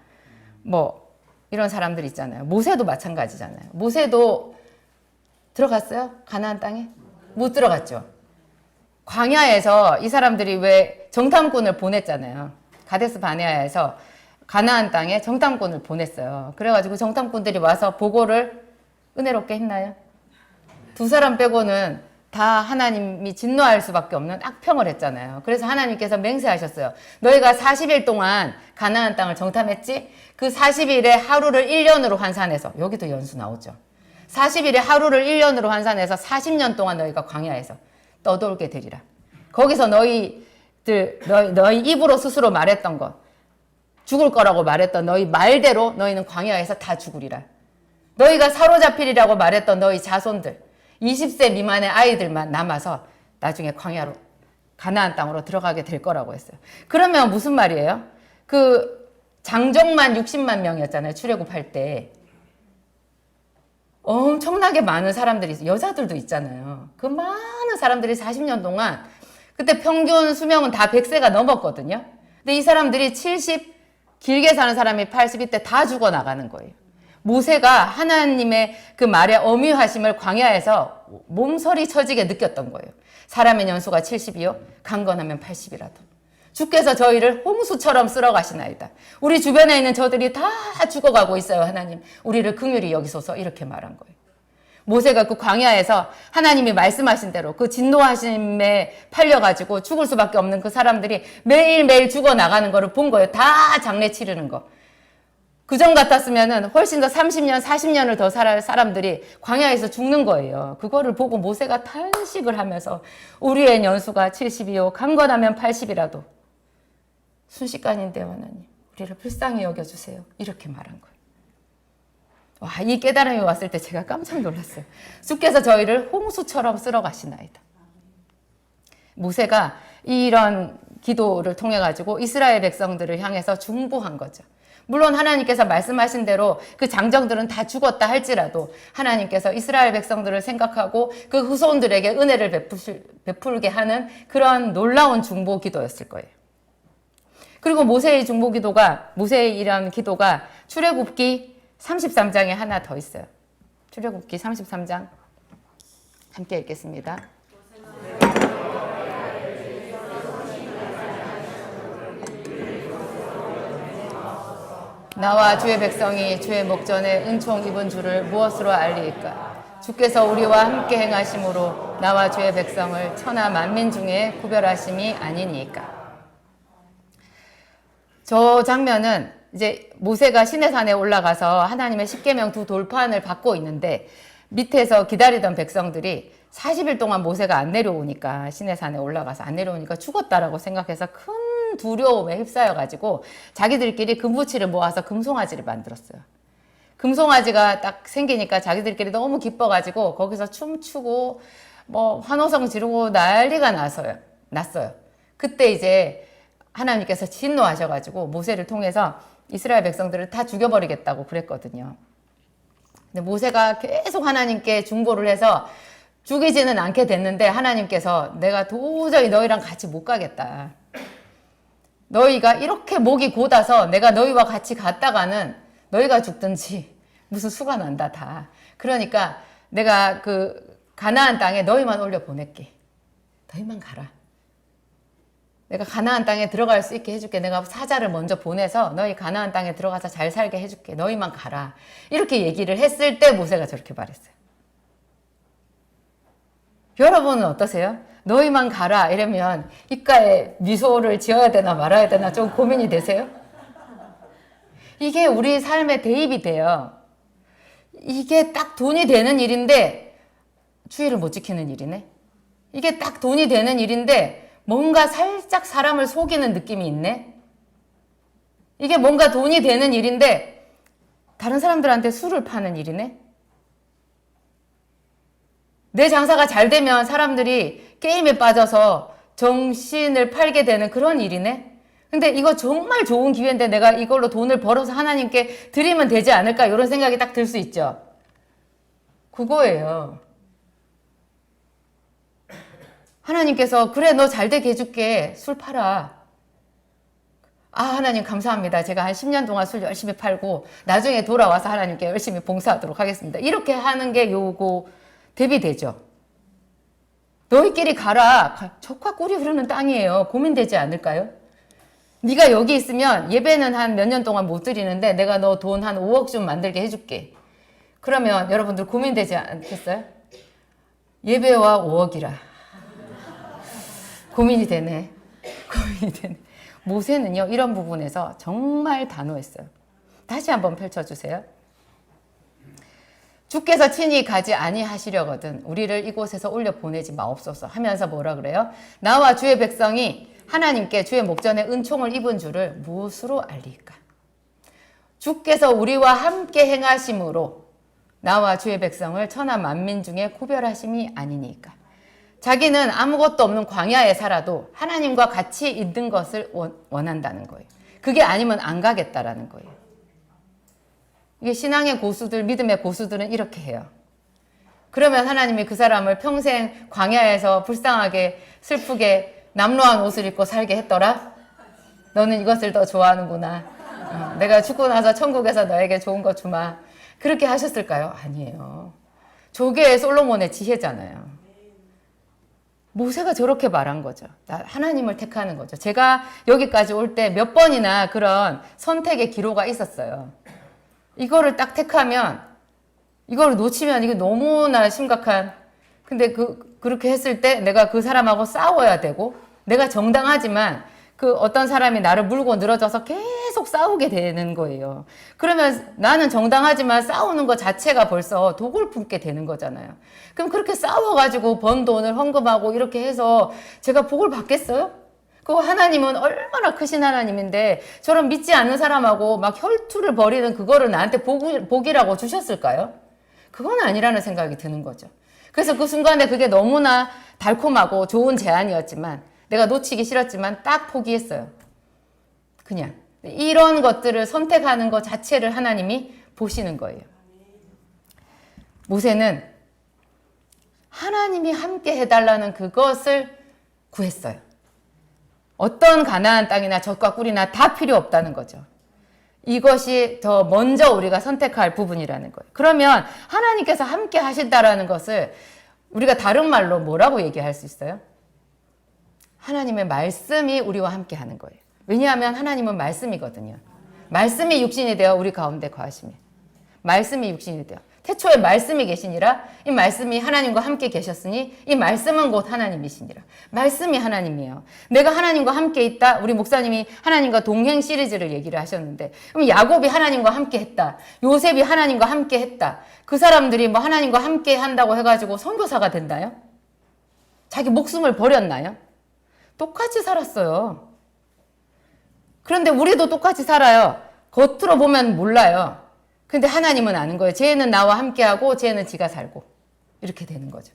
뭐 이런 사람들 있잖아요. 모세도 마찬가지잖아요. 모세도 들어갔어요? 가나안 땅에? 못 들어갔죠. 광야에서 이 사람들이 왜 정탐꾼을 보냈잖아요. 가데스 바네아에서 가나안 땅에 정탐꾼을 보냈어요. 그래가지고 정탐꾼들이 와서 보고를 은혜롭게 했나요? 2사람 빼고는 다 하나님이 진노할 수밖에 없는 악평을 했잖아요. 그래서 하나님께서 맹세하셨어요. 너희가 40일 동안 가나안 땅을 정탐했지? 그 40일에 하루를 1년으로 환산해서, 여기도 연수 나오죠. 40일에 하루를 1년으로 환산해서 40년 동안 너희가 광야에서 떠돌게 되리라. 거기서 너희 입으로 스스로 말했던 것, 죽을 거라고 말했던 너희 말대로 너희는 광야에서 다 죽으리라. 너희가 사로잡히리라고 말했던 너희 자손들, 20세 미만의 아이들만 남아서 나중에 광야로, 가나안 땅으로 들어가게 될 거라고 했어요. 그러면 무슨 말이에요? 그 장정만 60만 명이었잖아요. 출애굽할 때. 엄청나게 많은 사람들이 있어요. 여자들도 있잖아요. 그 많은 사람들이 40년 동안, 그때 평균 수명은 다 100세가 넘었거든요. 근데 이 사람들이 70, 길게 사는 사람이 80이 때 다 죽어나가는 거예요. 모세가 하나님의 그 말의 엄위하심을 광야에서 몸서리 쳐지게 느꼈던 거예요. 사람의 연수가 70이요? 강건하면 80이라도. 주께서 저희를 홍수처럼 쓸어가시나이다. 우리 주변에 있는 저들이 다 죽어가고 있어요. 하나님, 우리를 긍휼히 여기소서. 이렇게 말한 거예요. 모세가 그 광야에서 하나님이 말씀하신 대로 그 진노하심에 팔려가지고 죽을 수밖에 없는 그 사람들이 매일매일 죽어나가는 거를 본 거예요. 다 장례 치르는 거. 그전 같았으면은 훨씬 더 30년, 40년을 더 살 사람들이 광야에서 죽는 거예요. 그거를 보고 모세가 탄식을 하면서 우리의 연수가 70이요. 강건하면 80이라도. 순식간인데요, 하나님. 우리를 불쌍히 여겨주세요. 이렇게 말한 거예요. 와, 이 깨달음이 왔을 때 제가 깜짝 놀랐어요. 주께서 저희를 홍수처럼 쓸어가시나이다. 모세가 이런 기도를 통해 가지고 이스라엘 백성들을 향해서 중보한 거죠. 물론 하나님께서 말씀하신 대로 그 장정들은 다 죽었다 할지라도 하나님께서 이스라엘 백성들을 생각하고 그 후손들에게 은혜를 베풀게 하는 그런 놀라운 중보 기도였을 거예요. 그리고 모세의 중보 기도가, 모세의 이런 기도가 출애굽기 33장에 하나 더 있어요. 출애굽기 33장 함께 읽겠습니다. 나와 주의 백성이 주의 목전에 은총 입은 줄을 무엇으로 알리일까? 주께서 우리와 함께 행하심으로 나와 주의 백성을 천하 만민 중에 구별하심이 아니니까. 저 장면은 이제 모세가 시내산에 올라가서 하나님의 십계명 두 돌판을 받고 있는데 밑에서 기다리던 백성들이 40일 동안 모세가 안 내려오니까 시내산에 올라가서 안 내려오니까 죽었다라고 생각해서 큰 두려움에 휩싸여 가지고 자기들끼리 금부치를 모아서 금송아지를 만들었어요. 금송아지가 딱 생기니까 자기들끼리 너무 기뻐가지고 거기서 춤추고 뭐 환호성 지르고 난리가 났어요. 그때 이제 하나님께서 진노하셔가지고 모세를 통해서 이스라엘 백성들을 다 죽여버리겠다고 그랬거든요. 근데 모세가 계속 하나님께 중보를 해서 죽이지는 않게 됐는데 하나님께서 내가 도저히 너희랑 같이 못 가겠다. 너희가 이렇게 목이 곧아서 내가 너희와 같이 갔다가는 너희가 죽든지 무슨 수가 난다 다. 그러니까 내가 그 가나안 땅에 너희만 올려 보낼게. 너희만 가라. 내가 가나안 땅에 들어갈 수 있게 해줄게. 내가 사자를 먼저 보내서 너희 가나안 땅에 들어가서 잘 살게 해줄게. 너희만 가라. 이렇게 얘기를 했을 때 모세가 저렇게 말했어요. 여러분은 어떠세요? 너희만 가라 이러면 입가에 미소를 지어야 되나 말아야 되나 좀 고민이 되세요? 이게 우리 삶의 대입이 돼요. 이게 딱 돈이 되는 일인데 주의를 못 지키는 일이네. 이게 딱 돈이 되는 일인데 뭔가 살짝 사람을 속이는 느낌이 있네. 이게 뭔가 돈이 되는 일인데 다른 사람들한테 술을 파는 일이네. 내 장사가 잘 되면 사람들이 게임에 빠져서 정신을 팔게 되는 그런 일이네. 근데 이거 정말 좋은 기회인데 내가 이걸로 돈을 벌어서 하나님께 드리면 되지 않을까 이런 생각이 딱 들 수 있죠. 그거예요. 하나님께서 그래 너 잘 되게 해줄게. 술 팔아. 아 하나님 감사합니다. 제가 한 10년 동안 술 열심히 팔고 나중에 돌아와서 하나님께 열심히 봉사하도록 하겠습니다. 이렇게 하는 게 요거 대비되죠. 너희끼리 가라. 적과 꿀이 흐르는 땅이에요. 고민되지 않을까요? 네가 여기 있으면 예배는 한 몇 년 동안 못 드리는데 내가 너 돈 한 5억 좀 만들게 해줄게. 그러면 여러분들 고민되지 않겠어요? 예배와 5억이라. 고민이 되네. 고민이 되네. 모세는요 이런 부분에서 정말 단호했어요. 다시 한번 펼쳐주세요. 주께서 친히 가지 아니하시려거든 우리를 이곳에서 올려 보내지 마옵소서 하면서 뭐라 그래요? 나와 주의 백성이 하나님께 주의 목전에 은총을 입은 줄을 무엇으로 알리까? 주께서 우리와 함께 행하심으로 나와 주의 백성을 천하 만민 중에 구별하심이 아니니까. 자기는 아무것도 없는 광야에 살아도 하나님과 같이 있는 것을 원한다는 거예요. 그게 아니면 안 가겠다라는 거예요. 이게 신앙의 고수들, 믿음의 고수들은 이렇게 해요. 그러면 하나님이 그 사람을 평생 광야에서 불쌍하게 슬프게 남루한 옷을 입고 살게 했더라? 너는 이것을 더 좋아하는구나. 내가 죽고 나서 천국에서 너에게 좋은 거 주마. 그렇게 하셨을까요? 아니에요. 조개의 솔로몬의 지혜잖아요. 모세가 저렇게 말한 거죠. 하나님을 택하는 거죠. 제가 여기까지 올 때 몇 번이나 그런 선택의 기로가 있었어요. 이거를 딱 택하면 이거를 놓치면 이게 너무나 심각한. 근데 그렇게 했을 때 내가 그 사람하고 싸워야 되고 내가 정당하지만 그 어떤 사람이 나를 물고 늘어져서 계속 싸우게 되는 거예요. 그러면 나는 정당하지만 싸우는 것 자체가 벌써 독을 품게 되는 거잖아요. 그럼 그렇게 싸워가지고 번 돈을 헌금하고 이렇게 해서 제가 복을 받겠어요? 그 하나님은 얼마나 크신 하나님인데 저런 믿지 않는 사람하고 막 혈투를 벌이는 그거를 나한테 복이라고 주셨을까요? 그건 아니라는 생각이 드는 거죠. 그래서 그 순간에 그게 너무나 달콤하고 좋은 제안이었지만 내가 놓치기 싫었지만 딱 포기했어요. 그냥 이런 것들을 선택하는 것 자체를 하나님이 보시는 거예요. 모세는 하나님이 함께 해달라는 그것을 구했어요. 어떤 가나안 땅이나 젖과 꿀이나 다 필요 없다는 거죠. 이것이 더 먼저 우리가 선택할 부분이라는 거예요. 그러면 하나님께서 함께 하신다라는 것을 우리가 다른 말로 뭐라고 얘기할 수 있어요? 하나님의 말씀이 우리와 함께 하는 거예요. 왜냐하면 하나님은 말씀이거든요. 말씀이 육신이 되어 우리 가운데 거하시며 말씀이 육신이 되어 태초에 말씀이 계시니라. 이 말씀이 하나님과 함께 계셨으니 이 말씀은 곧 하나님이시니라. 말씀이 하나님이에요. 내가 하나님과 함께 있다. 우리 목사님이 하나님과 동행 시리즈를 얘기를 하셨는데, 그럼 야곱이 하나님과 함께 했다. 요셉이 하나님과 함께 했다. 그 사람들이 뭐 하나님과 함께 한다고 해가지고 선교사가 된다요? 자기 목숨을 버렸나요? 똑같이 살았어요. 그런데 우리도 똑같이 살아요. 겉으로 보면 몰라요. 근데 하나님은 아는 거예요. 쟤는 나와 함께하고 쟤는 지가 살고 이렇게 되는 거죠.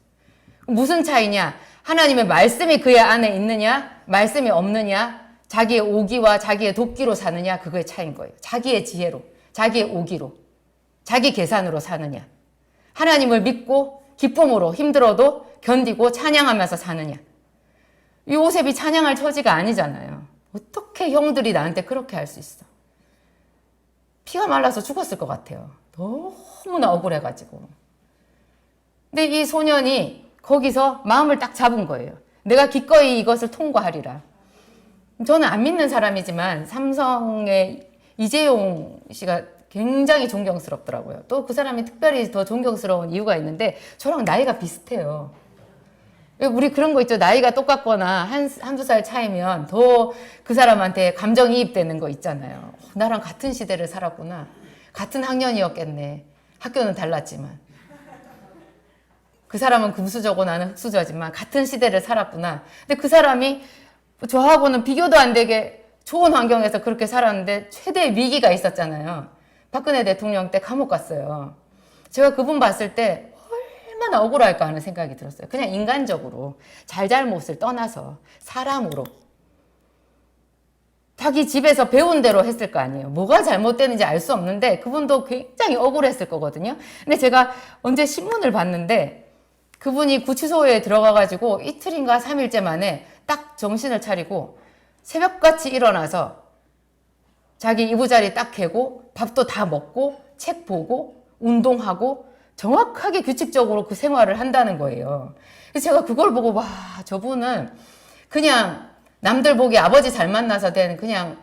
무슨 차이냐? 하나님의 말씀이 그의 안에 있느냐? 말씀이 없느냐? 자기의 오기와 자기의 도끼로 사느냐? 그거의 차이인 거예요. 자기의 지혜로, 자기의 오기로, 자기 계산으로 사느냐? 하나님을 믿고 기쁨으로 힘들어도 견디고 찬양하면서 사느냐? 요셉이 찬양할 처지가 아니잖아요. 어떻게 형들이 나한테 그렇게 할 수 있어? 피가 말라서 죽었을 것 같아요. 너무나 억울해가지고. 근데 이 소년이 거기서 마음을 딱 잡은 거예요. 내가 기꺼이 이것을 통과하리라. 저는 안 믿는 사람이지만 삼성의 이재용 씨가 굉장히 존경스럽더라고요. 또 그 사람이 특별히 더 존경스러운 이유가 있는데 저랑 나이가 비슷해요. 우리 그런 거 있죠. 나이가 똑같거나 한두 살 차이면 더 그 사람한테 감정이입되는 거 있잖아요. 나랑 같은 시대를 살았구나. 같은 학년이었겠네. 학교는 달랐지만. 그 사람은 금수저고 나는 흑수저지만 같은 시대를 살았구나. 근데 그 사람이 저하고는 비교도 안 되게 좋은 환경에서 그렇게 살았는데 최대의 위기가 있었잖아요. 박근혜 대통령 때 감옥 갔어요. 제가 그분 봤을 때 얼마나 억울할까 하는 생각이 들었어요. 그냥 인간적으로 잘잘못을 떠나서 사람으로 자기 집에서 배운 대로 했을 거 아니에요. 뭐가 잘못되는지 알 수 없는데 그분도 굉장히 억울했을 거거든요. 근데 제가 언제 신문을 봤는데 그분이 구치소에 들어가가지고 이틀인가 3일째 만에 딱 정신을 차리고 새벽같이 일어나서 자기 이부자리 딱 개고 밥도 다 먹고 책 보고 운동하고 정확하게 규칙적으로 그 생활을 한다는 거예요. 그래서 제가 그걸 보고 와, 저분은 그냥 남들 보기 아버지 잘 만나서 된 그냥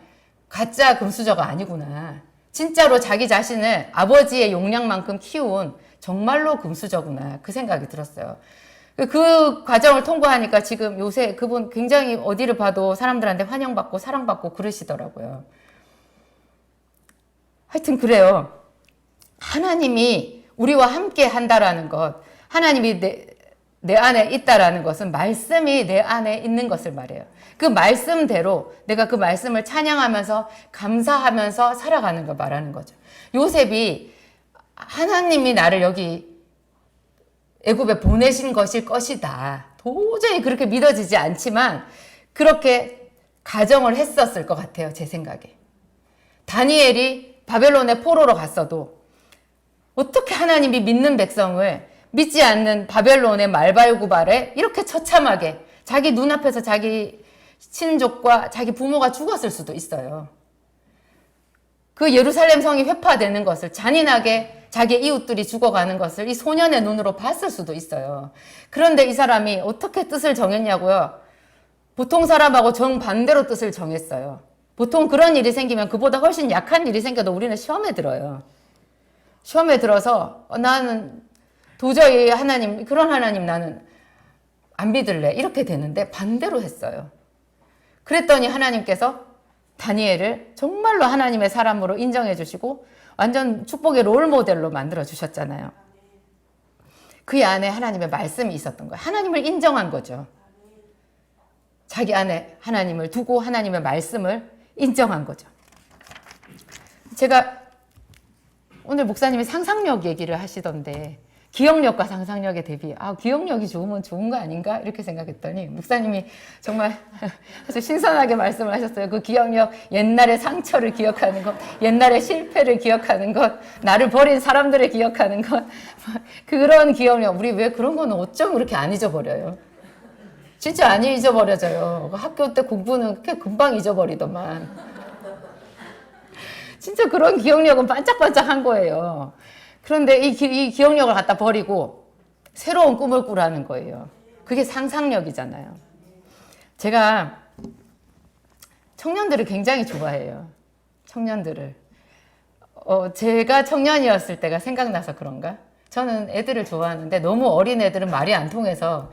가짜 금수저가 아니구나. 진짜로 자기 자신을 아버지의 용량만큼 키운 정말로 금수저구나. 그 생각이 들었어요. 그 과정을 통과하니까 지금 요새 그분 굉장히 어디를 봐도 사람들한테 환영받고 사랑받고 그러시더라고요. 하여튼 그래요. 하나님이 우리와 함께 한다라는 것, 하나님이 내 안에 있다라는 것은 말씀이 내 안에 있는 것을 말해요. 그 말씀대로 내가 그 말씀을 찬양하면서 감사하면서 살아가는 걸 말하는 거죠. 요셉이 하나님이 나를 여기 애굽에 보내신 것일 것이다. 도저히 그렇게 믿어지지 않지만 그렇게 가정을 했었을 것 같아요. 제 생각에. 다니엘이 바벨론의 포로로 갔어도 어떻게 하나님이 믿는 백성을 믿지 않는 바벨론의 말발굽알에 이렇게 처참하게 자기 눈앞에서 자기 친족과 자기 부모가 죽었을 수도 있어요. 그 예루살렘 성이 회파되는 것을 잔인하게 자기 이웃들이 죽어가는 것을 이 소년의 눈으로 봤을 수도 있어요. 그런데 이 사람이 어떻게 뜻을 정했냐고요? 보통 사람하고 정반대로 뜻을 정했어요. 보통 그런 일이 생기면 그보다 훨씬 약한 일이 생겨도 우리는 시험에 들어요. 시험에 들어서 나는 도저히 하나님, 그런 하나님 나는 안 믿을래. 이렇게 되는데 반대로 했어요. 그랬더니 하나님께서 다니엘을 정말로 하나님의 사람으로 인정해 주시고 완전 축복의 롤 모델로 만들어 주셨잖아요. 그 안에 하나님의 말씀이 있었던 거예요. 하나님을 인정한 거죠. 자기 안에 하나님을 두고 하나님의 말씀을 인정한 거죠. 제가 오늘 목사님이 상상력 얘기를 하시던데 기억력과 상상력의 대비, 기억력이 좋으면 좋은 거 아닌가? 이렇게 생각했더니 목사님이 정말 아주 신선하게 말씀을 하셨어요. 그 기억력, 옛날의 상처를 기억하는 것, 옛날의 실패를 기억하는 것, 나를 버린 사람들을 기억하는 것, 그런 기억력. 우리 왜 그런 거는 어쩜 그렇게 안 잊어버려요? 진짜 안 잊어버려져요. 학교 때 공부는 그렇게 금방 잊어버리더만. 진짜 그런 기억력은 반짝반짝한 거예요. 그런데 이 기억력을 갖다 버리고 새로운 꿈을 꾸라는 거예요. 그게 상상력이잖아요. 제가 청년들을 굉장히 좋아해요. 청년들을. 제가 청년이었을 때가 생각나서 그런가? 저는 애들을 좋아하는데 너무 어린 애들은 말이 안 통해서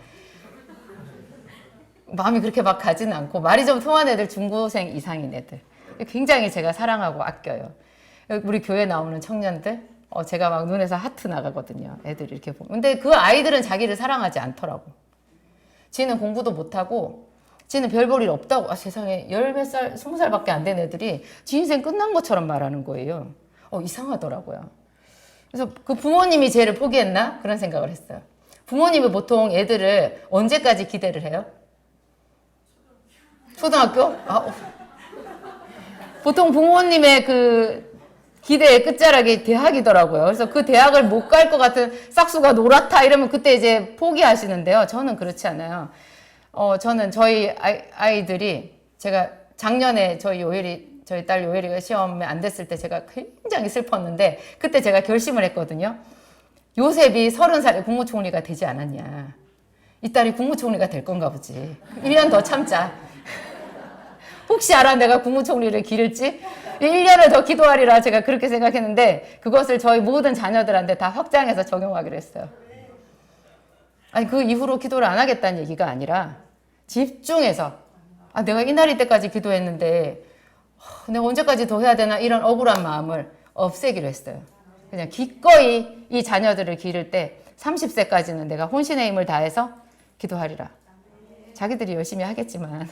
마음이 그렇게 막 가지는 않고, 말이 좀 통하는 애들, 중고생 이상인 애들 굉장히 제가 사랑하고 아껴요. 우리 교회 나오는 청년들 제가 막 눈에서 하트 나가거든요. 애들 이렇게 보면. 근데 그 아이들은 자기를 사랑하지 않더라고. 지는 공부도 못하고 지는 별 볼 일 없다고. 세상에 10몇 살, 20살밖에 안 된 애들이 지 인생 끝난 것처럼 말하는 거예요. 이상하더라고요. 그래서 그 부모님이 쟤를 포기했나? 그런 생각을 했어요. 부모님이 보통 애들을 언제까지 기대를 해요? 초등학교? 보통 부모님의 그 기대의 끝자락이 대학이더라고요. 그래서 그 대학을 못 갈 것 같은 싹수가 노랗다 이러면 그때 이제 포기하시는데요. 저는 그렇지 않아요. 저는 저희 아이들이, 제가 작년에 저희 딸 요엘이가 시험에 안 됐을 때 제가 굉장히 슬펐는데, 그때 제가 결심을 했거든요. 요셉이 30살에 국무총리가 되지 않았냐. 이 딸이 국무총리가 될 건가 보지. 1년 더 참자. 혹시 알아, 내가 국무총리를 기를지? 1년을 더 기도하리라, 제가 그렇게 생각했는데, 그것을 저희 모든 자녀들한테 다 확장해서 적용하기로 했어요. 아니, 그 이후로 기도를 안 하겠다는 얘기가 아니라 집중해서, 내가 이 날이 때까지 기도했는데 내가 언제까지 더 해야 되나, 이런 억울한 마음을 없애기로 했어요. 그냥 기꺼이 이 자녀들을 기를 때 30세까지는 내가 혼신의 힘을 다해서 기도하리라. 자기들이 열심히 하겠지만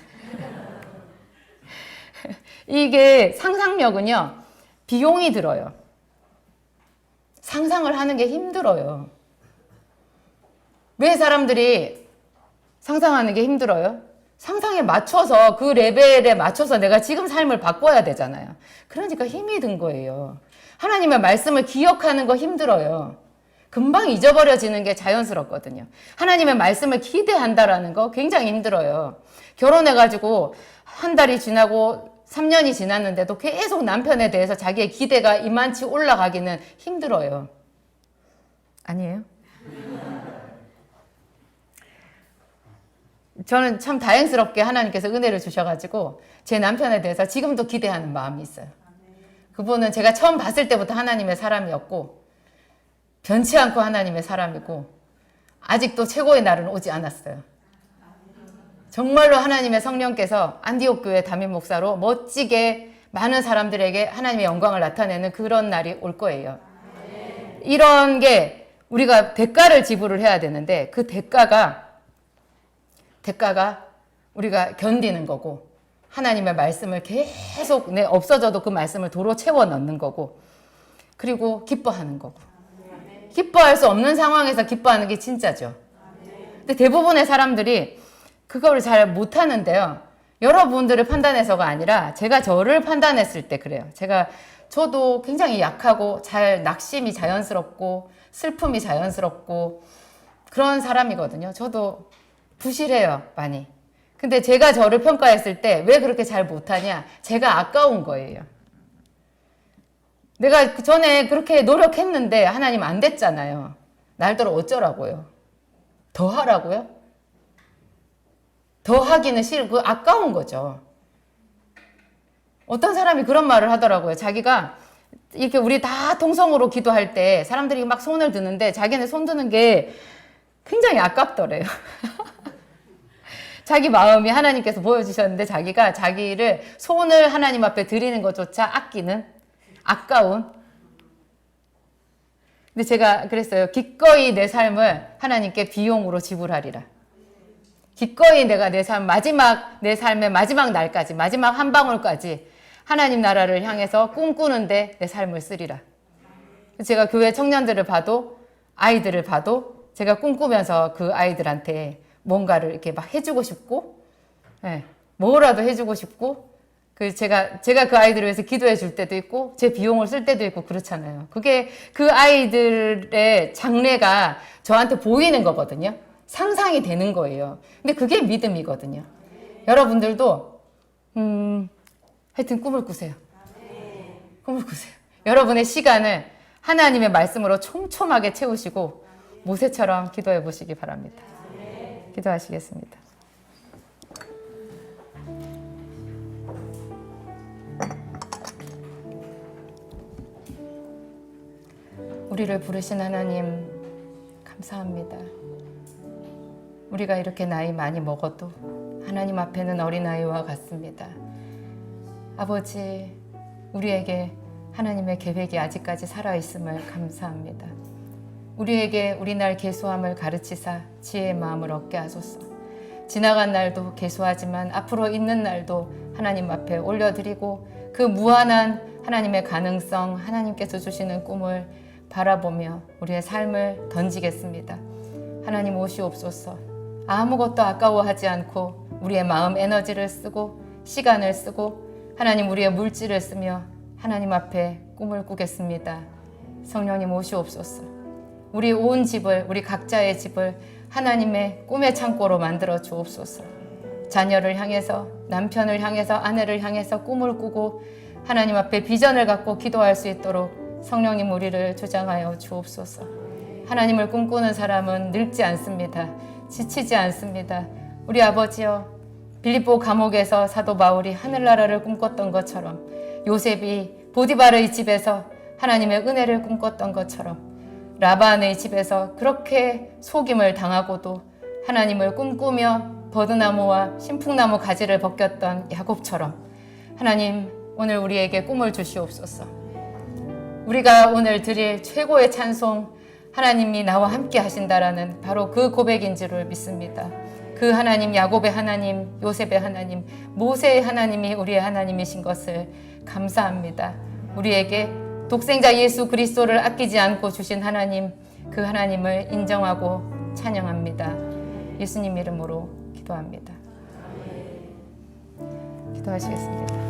이게 상상력은요, 비용이 들어요. 상상을 하는 게 힘들어요. 왜 사람들이 상상하는 게 힘들어요? 상상에 맞춰서, 그 레벨에 맞춰서 내가 지금 삶을 바꿔야 되잖아요. 그러니까 힘이 든 거예요. 하나님의 말씀을 기억하는 거 힘들어요. 금방 잊어버려지는 게 자연스럽거든요. 하나님의 말씀을 기대한다라는 거 굉장히 힘들어요. 결혼해가지고 한 달이 지나고 3년이 지났는데도 계속 남편에 대해서 자기의 기대가 이만치 올라가기는 힘들어요. 아니에요? 저는 참 다행스럽게 하나님께서 은혜를 주셔가지고 제 남편에 대해서 지금도 기대하는 마음이 있어요. 그분은 제가 처음 봤을 때부터 하나님의 사람이었고, 변치 않고 하나님의 사람이고, 아직도 최고의 날은 오지 않았어요. 정말로 하나님의 성령께서 안디옥 교회 담임 목사로 멋지게 많은 사람들에게 하나님의 영광을 나타내는 그런 날이 올 거예요. 이런 게 우리가 대가를 지불을 해야 되는데, 그 대가가 우리가 견디는 거고, 하나님의 말씀을 계속 없어져도 그 말씀을 도로 채워 넣는 거고, 그리고 기뻐하는 거고. 기뻐할 수 없는 상황에서 기뻐하는 게 진짜죠. 근데 대부분의 사람들이 그걸 잘 못하는데요. 여러분들을 판단해서가 아니라 제가 저를 판단했을 때 그래요. 저도 굉장히 약하고 낙심이 자연스럽고 슬픔이 자연스럽고 그런 사람이거든요. 저도 부실해요, 많이. 근데 제가 저를 평가했을 때 왜 그렇게 잘 못하냐? 제가 아까운 거예요. 내가 전에 그렇게 노력했는데 하나님 안 됐잖아요. 날더러 어쩌라고요? 더 하라고요? 더 하기는 그 아까운 거죠. 어떤 사람이 그런 말을 하더라고요. 자기가 이렇게 우리 다 통성으로 기도할 때 사람들이 막 손을 드는데 자기는 손 드는 게 굉장히 아깝더래요. 자기 마음이 하나님께서 보여주셨는데 자기가 자기를 손을 하나님 앞에 드리는 것조차 아까운. 근데 제가 그랬어요. 기꺼이 내 삶을 하나님께 비용으로 지불하리라. 기꺼이 내가 내 삶의 마지막 날까지, 마지막 한 방울까지 하나님 나라를 향해서 꿈꾸는데 내 삶을 쓰리라. 제가 교회 청년들을 봐도, 아이들을 봐도 제가 꿈꾸면서 그 아이들한테 뭔가를 이렇게 막 해주고 싶고, 뭐라도 해주고 싶고, 제가 그 아이들을 위해서 기도해 줄 때도 있고, 제 비용을 쓸 때도 있고, 그렇잖아요. 그게 그 아이들의 장래가 저한테 보이는 거거든요. 상상이 되는 거예요. 근데 그게 믿음이거든요. 여러분들도, 하여튼 꿈을 꾸세요. 꿈을 꾸세요. 여러분의 시간을 하나님의 말씀으로 촘촘하게 채우시고, 모세처럼 기도해 보시기 바랍니다. 기도하시겠습니다. 우리를 부르신 하나님, 감사합니다. 우리가 이렇게 나이 많이 먹어도 하나님 앞에는 어린아이와 같습니다. 아버지, 우리에게 하나님의 계획이 아직까지 살아있음을 감사합니다. 우리에게 우리 날 계수함을 가르치사 지혜의 마음을 얻게 하소서. 지나간 날도 계수하지만 앞으로 있는 날도 하나님 앞에 올려드리고 그 무한한 하나님의 가능성, 하나님께서 주시는 꿈을 바라보며 우리의 삶을 던지겠습니다. 하나님 오시옵소서. 아무것도 아까워하지 않고 우리의 마음 에너지를 쓰고 시간을 쓰고 하나님 우리의 물질을 쓰며 하나님 앞에 꿈을 꾸겠습니다. 성령님 오시옵소서. 우리 온 집을, 우리 각자의 집을 하나님의 꿈의 창고로 만들어 주옵소서. 자녀를 향해서, 남편을 향해서, 아내를 향해서 꿈을 꾸고 하나님 앞에 비전을 갖고 기도할 수 있도록 성령님 우리를 조장하여 주옵소서. 하나님을 꿈꾸는 사람은 늙지 않습니다. 지치지 않습니다. 우리 아버지여, 빌립보 감옥에서 사도 바울이 하늘나라를 꿈꿨던 것처럼, 요셉이 보디바르의 집에서 하나님의 은혜를 꿈꿨던 것처럼, 라반의 집에서 그렇게 속임을 당하고도 하나님을 꿈꾸며 버드나무와 신풍나무 가지를 벗겼던 야곱처럼 하나님 오늘 우리에게 꿈을 주시옵소서. 우리가 오늘 드릴 최고의 찬송, 하나님이 나와 함께 하신다라는 바로 그 고백인 줄을 믿습니다. 그 하나님, 야곱의 하나님, 요셉의 하나님, 모세의 하나님이 우리의 하나님이신 것을 감사합니다. 우리에게 독생자 예수 그리스도를 아끼지 않고 주신 하나님, 그 하나님을 인정하고 찬양합니다. 예수님 이름으로 기도합니다. 기도하시겠습니다.